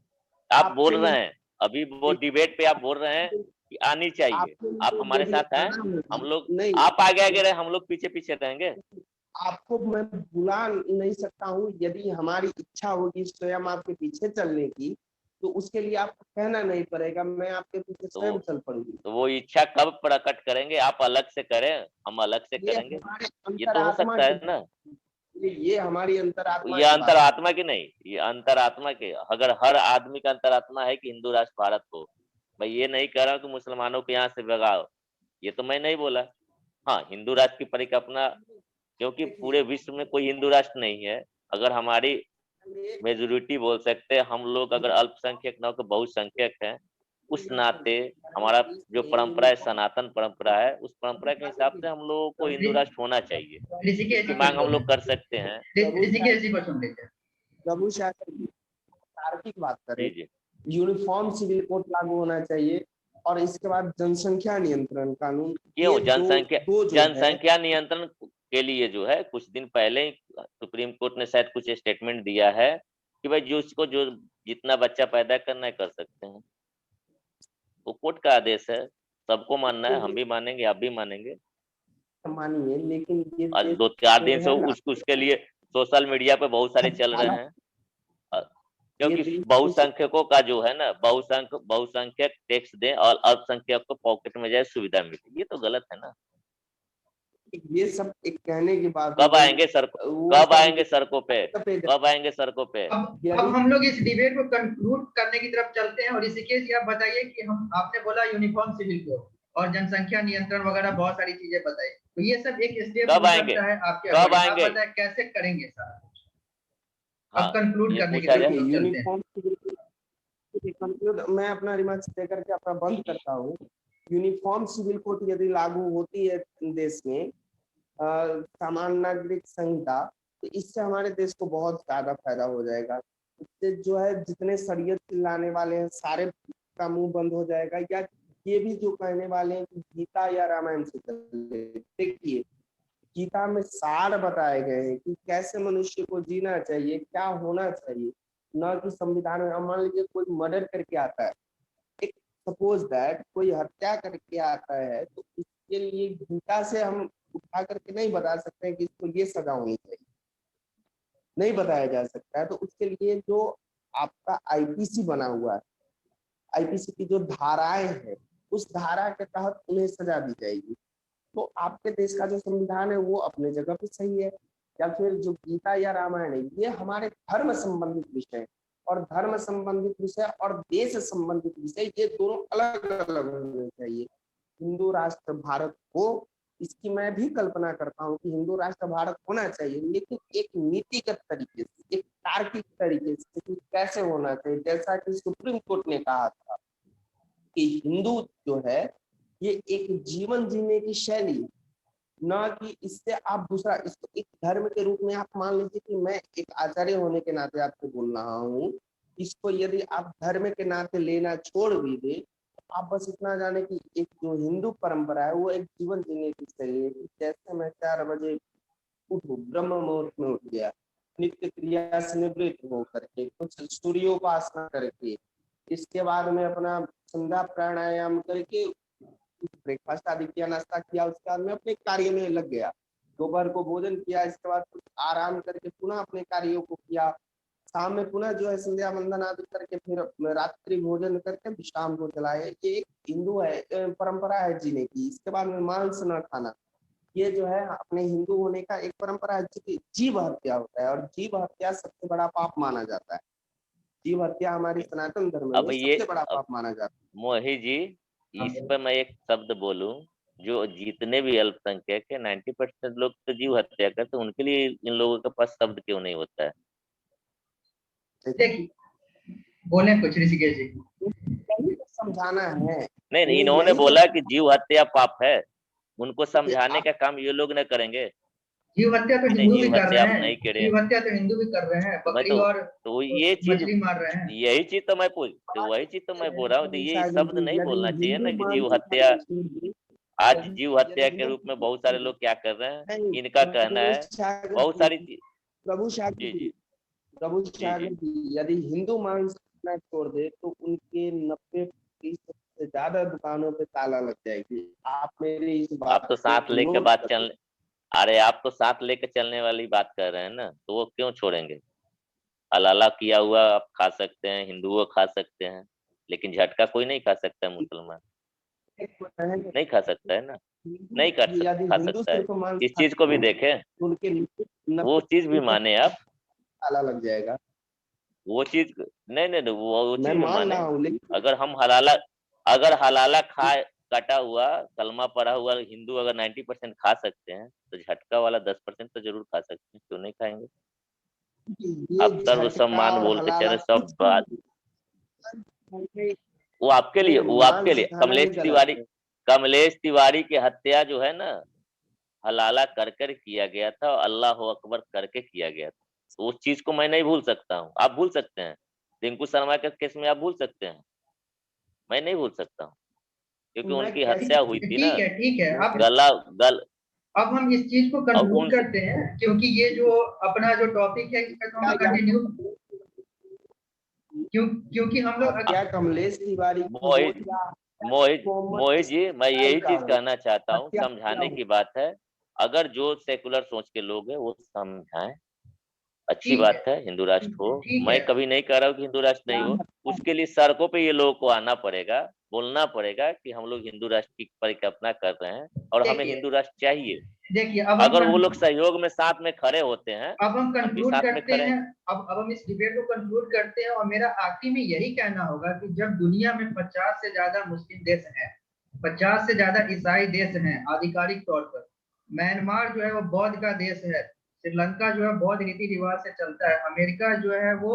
आपसे बोल रहे मुझे हैं, अभी वो डिबेट पे आप बोल रहे हैं कि आनी चाहिए। आपसे आप मुझे हमारे यदि साथ हैं, आना हम होगा लोग, नहीं, आप आगे आगे रहे, हम लोग पीछे पीछे रहेंगे। आपको मैं बुला नहीं सकता हूँ। यदि हमारी इच्छा होगी स्वयं आपके पीछे चलने की, तो उसके लिए आपको कहना नहीं पड़ेगा, मैं आपके पीछे स्वयं तो चल पड़ूंगी। तो वो इच्छा कब प्रकट करेंगे? आप अलग से करें, हम अलग से ये करेंगे? हमारे ये तो हो अंतरात्मा सकता की है ना। ये हमारी अंतरात्मा ये की बात है। अंतरात्मा की नहीं, ये अंतरात्मा के, अगर हर आदमी का अंतरात्मा है कि हिंदू राष्ट्र भारत हो, मैं ये नहीं कह रहा हूँ कि मुसलमानों को यहाँ से भगाओ, ये तो मैं नहीं बोला। हाँ, हिंदू राष्ट्र की परिकल्पना, क्योंकि पूरे विश्व में कोई हिंदू राष्ट्र नहीं है। अगर हमारी मेजोरिटी बोल सकते हैं, हम लोग अगर अल्पसंख्यक न होकर बहुसंख्यक हैं, उस नाते हमारा जो परंपरा है, सनातन परंपरा है, उस परंपरा के हिसाब से हम लोगों को हिंदू राष्ट्र होना चाहिए। ऋषिकेश इसकी जी को मांग हम सुन लोग कर सकते हैं। ऋषिकेश जी को सुन लेते हैं। प्रभु शास्त्र की तार्किक बात करें, जी जी यूनिफॉर्म सिविल कोड लागू होना चाहिए, और इसके बाद जनसंख्या नियंत्रण कानून। क्यों ये दो जो है, जनसंख्या नियंत्रण के लिए जो है कुछ दिन पहले ही सुप्रीम कोर्ट ने शायद कुछ स्टेटमेंट दिया है कि भाई जो जितना बच्चा पैदा करना है कर सकते हैं। वो कोर्ट का आदेश है, सबको मानना है, हम भी मानेंगे, आप भी मानेंगे। मानिए, लेकिन ये आज देश 2-4 जो दिन से है ना, उसके लिए सोशल मीडिया पे बहुत सारे चल रहे हैं। ये क्योंकि देश कुछ बहुसंख्यकों का जो है ना, बहुसंख्यक टैक्स दें और अल्पसंख्यक को पॉकेट में जाए सुविधा मिले, ये तो गलत है ना। ये सब एक कहने की बात हो कब गई। आएंगे सड़कों वो कब सब आएंगे सड़कों पे? सफेद। कब आएंगे सड़कों पे? अब हम लोग इस डिबेट को कंक्लूड करने की तरफ चलते हैं। और ऋषिकेश जी आप बताइए कि हम, आपने बोला यूनिफॉर्म सिविल कोड और जनसंख्या नियंत्रण वगैरह बहुत सारी चीजें बताई, तो ये सब एक स्टेप कब हो आएंगे? सकता है आपके कब अकॉर्डिंग। आप आएंगे? बताएं कैसे करेंगे सारा कुछ। अब हाँ, कंक्लूड ये करने की पूछा तरफ जाए। हम लोग चलते हैं। यूनिफॉर्म कंक्लूड, मैं अपना रिमार्क्स देकर के अपना बंद करता हूँ। यूनिफॉर्म सिविल कोड यदि लागू होती है देश में, सामान्य नागरिक संहिता, तो इससे हमारे देश को बहुत ज्यादा फायदा हो जाएगा। इससे जो है जितने शरीयत चिल्लाने वाले हैं सारे का मुंह बंद हो जाएगा, या ये भी जो कहने वाले हैं कि गीता या रामायण से चले। देखिए, गीता में सार बताए गए हैं कि कैसे मनुष्य को जीना चाहिए, क्या होना चाहिए, न कि संविधान में। मान लीजिए कोई मर्डर करके आता है, एक सपोज दैट कोई हत्या करके आता है, तो इसके लिए गीता से हम उठा करके नहीं बता सकते हैं कि इसको ये सजा होनी चाहिए, नहीं बताया जा सकता है। तो उसके लिए जो आपका आईपीसी बना हुआ है, आईपीसी की जो धाराएं हैं, उस धारा के तहत उन्हें सजा दी जाएगी। तो आपके देश का जो संविधान है वो अपने जगह पे सही है, या फिर जो गीता या रामायण है ये हमारे धर्म संबंधित विषय है, और धर्म संबंधित विषय और देश संबंधित विषय ये दोनों अलग अलग होने चाहिए। हिंदू राष्ट्र भारत हो, इसकी मैं भी कल्पना करता हूँ कि हिंदू राष्ट्र भारत होना चाहिए, लेकिन एक नीतिगत तरीके से, एक तार्किक तरीके से कि कैसे होना चाहिए। जैसा कि सुप्रीम कोर्ट ने कहा था कि हिंदू जो है ये एक जीवन जीने की शैली, ना कि इससे आप दूसरा, इसको एक धर्म के रूप में आप मान लीजिए कि मैं एक आचार्य होने के नाते आपको बोल रहा हूँ, इसको यदि आप धर्म के नाते लेना छोड़ भी दे, आप बस इतना जाने कि एक जो हिंदू परंपरा है वो एक जीवन जीने की शैली है। जैसे मैं 4 बजे उठू, ब्रह्म मुहूर्त में उठ गया, नित्य क्रिया से निवृत्त होकर के कुछ सूर्योपासना करके, इसके बाद में अपना संध्या प्राणायाम करके ब्रेकफास्ट आदि किया, नाश्ता किया, उसके बाद में अपने कार्य में लग गया, दोपहर को भोजन किया, इसके बाद कुछ आराम करके पुनः अपने कार्यों को किया, शाम में पुनः जो है संध्या वंदन आदि करके फिर रात्रि भोजन करके विश्राम को चलाए। ये एक हिंदू है परंपरा है जीने की। इसके बाद में मांस न खाना, ये जो है अपने हिंदू होने का एक परंपरा है। जीव हत्या होता है, और जीव हत्या सबसे बड़ा पाप माना जाता है। जीव हत्या हमारी सनातन धर्म अब में ये सबसे बड़ा अब पाप माना जाता मोही जी, इस पर मैं एक शब्द बोलूं, जो जितने भी अल्पसंख्यक है 90% लोग तो जीव हत्या करते, उनके लिए इन लोगों के पास शब्द क्यों नहीं होता है? है। देखिए, बोले कुछ ऋषिकेश जी। यही तो समझाना है, नहीं नहीं, उन्हें इन्होंने यही तो बोला कि जीव हत्या पाप है, उनको देखिए। समझाने आप का काम ये लोग न करेंगे। जीव हत्या तो नहीं, हिंदू भी जीव कर हत्या रहे आप हैं, नहीं करे। जीव हत्या तो हिंदू भी कर रहे हैं, तो मैं बकरी और तो ये चीज, मछली मार रहे हैं। यही चीज तो मैं पूछ, तो वही चीज तो मैं बोल रहा हूँ, तो ये शब्द नहीं यदि बोलना चाहिए हिंदू ना कि जीव मानसिकता हत्या। को छोड़ दे, आज जीव हत्या के रूप में बहुत सारे लोग क्या कर रहे हैं, इनका कहना है बहुत सारी चीज। प्रभु जी सागर जी प्रभु जी सागर जी जी, यदि हिंदू मांस खाना छोड़ दे तो उनके 90% से ज्यादा दुकानों पे ताला लग जाएगी। आप मेरी इस आप बात तो को साथ लेके नोट बात कर चल, अरे आप तो साथ लेके चलने वाली बात कर रहे हैं ना, तो वो क्यों छोड़ेंगे? हलाला किया हुआ आप खा सकते हैं, हिंदुओं खा सकते हैं, लेकिन झटका कोई नहीं खा सकता है, मुसलमान लें। नहीं खा सकता है ना, नहीं यदि खा हिंदू सकता है। सिर्फ मांस इस चीज को खाते भी हैं देखें, तो उनके वो चीज भी 90% माने आप, ताला लग जाएगा। वो चीज नहीं नहीं नहीं, वो मैं चीज भी मान माने। रहा हूँ, लेकिन अगर हलाला खा कटा हुआ कलमा पड़ा हुआ हिंदू अगर 90% खा सकते हैं, तो झटका वाला 10% तो जरूर खा सकते हैं, क्यों नहीं खाएंगे? ये आप सर्व झटका सम्मान और बोलते हलाला चले सब कुछ बात, वो आपके लिए, वो आपके मांस लिए। खाना ही गलत है। कमलेश तिवारी की हत्या जो है ना, हलाला कर कर किया गया था और अल्लाह अकबर करके किया गया था, तो उस चीज को मैं नहीं भूल सकता हूँ। आप भूल सकते हैं, रिंकू शर्मा के केस में आप भूल सकते हैं, मैं नहीं भूल सकता हूँ, क्योंकि मैं उनकी कैसे हत्या हुई थी ना। ठीक है। गला गल अब हम इस चीज को और कंक्लूड उन करते हैं, क्योंकि ये जो अपना जो टॉपिक है इसका तो हम कंटिन्यू, क्योंकि हम लोग क्या कमलेश तिवारी मोहित मोहित मोहित जी, मैं यही चीज कारण कहना चाहता हूँ, हत्या समझाने की बात है। अगर जो सेकुलर सोच के लोग हैं वो समझाएं, अच्छी ठीक है, बात है, हिंदू राष्ट्र हो। ठीक मैं है। कभी नहीं कह रहा हूँ कि हिंदू राष्ट्र नहीं हो, उसके लिए सड़कों पे ये लोगों को आना पड़ेगा, बोलना पड़ेगा कि हम लोग हिंदू राष्ट्र की परिकल्पना कर रहे हैं और हमें देखिए हिंदू राष्ट्र चाहिए। देखिए अगर वो लोग सहयोग में साथ में खड़े होते हैं, अब हम हम भी कंक्लूड साथ में करते खड़े हैं। हैं। अब हम इस डिबेट को कंक्लूड करते हैं, और मेरा आखिरी में यही कहना होगा कि जब दुनिया में 50 से ज्यादा मुस्लिम देश हैं, 50 से ज्यादा ईसाई देश हैं आधिकारिक तौर पर, म्यांमार जो है वो बौद्ध का देश है, श्रीलंका जो है बौद्ध रीति रिवाज से चलता है, अमेरिका जो है वो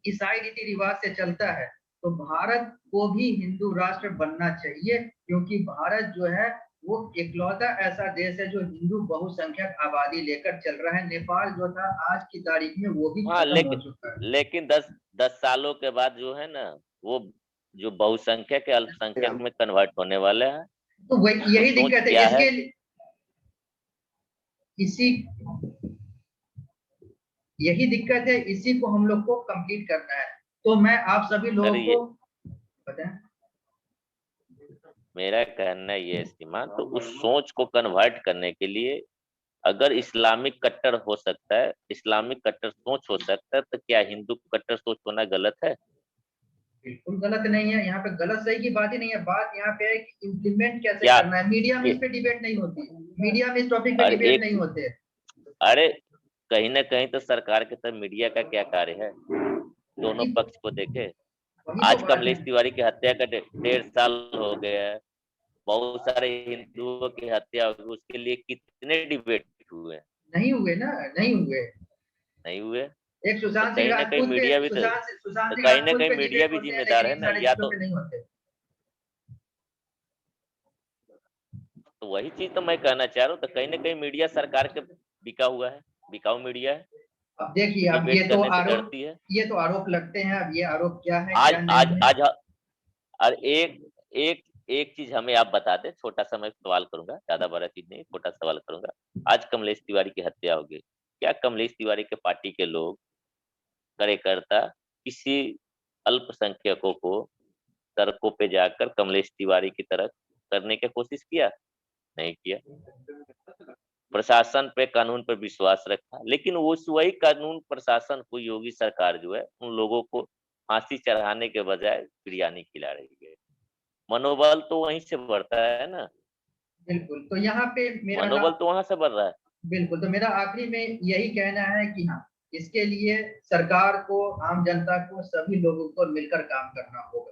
ईसाई रीति रिवाज से चलता है, तो भारत को भी हिंदू राष्ट्र बनना चाहिए, क्योंकि भारत जो है वो इकलौता ऐसा देश है जो हिंदू बहुसंख्यक आबादी लेकर चल रहा है। नेपाल जो था आज की तारीख में वो भी हाँ, खत्म हो चुका है। लेकिन 10 सालों के बाद जो है ना, वो जो बहुसंख्यक के अल्पसंख्यक में कन्वर्ट होने वाले हैं। तो वही तो यही सोच दिक्कत है, क्या है? इसके इसी यही दिक्कत है, इसी को हम लोग को कंप्लीट करना है। तो मैं आप सभी सर, लोगों ये को बताएं। मेरा कहना ये है श्रीमान, तो उस सोच को कन्वर्ट करने के लिए अगर इस्लामिक कट्टर हो सकता है, इस्लामिक कट्टर सोच हो सकता है, तो क्या हिंदू कट्टर सोच होना गलत है? बिल्कुल गलत नहीं है, यहाँ पे गलत सही की बात ही नहीं है, बात यहाँ पे है कि इम्प्लीमेंट कैसे क्या करना है। मीडिया में कि, इस पे डिबेट नहीं होती, मीडिया में इस टॉपिक पे अरे डिबेट एक नहीं होते। अरे कहीं ना कहीं तो सरकार के तरफ मीडिया का क्या कार्य है, दोनों वही पक्ष को देखे। वही तो आज बात है। कमलेश तिवारी की हत्या का 1.5 साल हो गया है, बहुत सारे हिंदुओं की हत्या हो गई, उसके लिए कितने डिबेट हुए हैं? नहीं हुए ना, नहीं हुए। नहीं हुए। एक तो सुशांत सिंह कहीं ना कहीं राजपूत पे मीडिया भी सुशांत सिंह कहीं ना राजपूत कहीं पे मीडिया डिबेट भी होते हैं, जिम्मेदार लेकिन है इन ना, सारी या चीजों तो पे नहीं होते। वही चीज तो मैं कहना चाह रहा हूँ, तो कहीं ना कहीं मीडिया सरकार के बिका हुआ है, बिकाऊ मीडिया है, अब देखिए, अब डिबेट करने से डरती है। ये तो आरोप लगते हैं। अब ये आरोप क्या है आज क्या आज नहीं है। आज और एक एक चीज हमें आप बता दें, छोटा सा मैं सवाल करूंगा, ज्यादा बड़ा चीज नहीं, छोटा सवाल करूंगा। आज कमलेश तिवारी की हत्या हो गई, क्या कमलेश तिवारी के पार्टी के लोग, कार्यकर्ता, किसी अल्पसंख्यकों को सड़कों पे जाकर कमलेश तिवारी की तरह करने की कोशिश किया? नहीं किया। प्रशासन पे, कानून पर विश्वास रखा, लेकिन उस वही कानून प्रशासन को योगी सरकार जो है उन लोगों को फांसी चढ़ाने के बजाय बिरयानी खिला रही है। मनोबल तो वहीं से बढ़ता है ना, बिल्कुल। तो यहाँ पे मनोबल तो वहां से बढ़ रहा है। बिल्कुल, तो मेरा आखिरी में यही कहना है कि हाँ, इसके लिए सरकार को, आम जनता को, सभी लोगों को मिलकर काम करना होगा।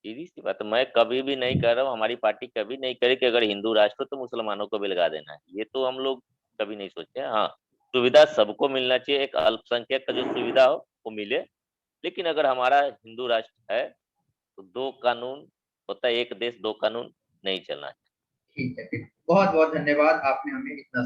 सीधी सी बात है, मैं कभी भी नहीं कह रहा हूँ, हमारी पार्टी कभी नहीं करे कि अगर हिंदू राष्ट्र हो तो मुसलमानों को भी लगा देना है, ये तो हम लोग कभी नहीं सोचे। हाँ, सुविधा सबको मिलना चाहिए, एक अल्पसंख्यक का जो सुविधा हो वो मिले, लेकिन अगर हमारा हिंदू राष्ट्र है तो दो कानून होता है, एक देश दो कानून नहीं चलना चाहिए। ठीक है, ठीक। बहुत बहुत धन्यवाद, आपने हमें इतना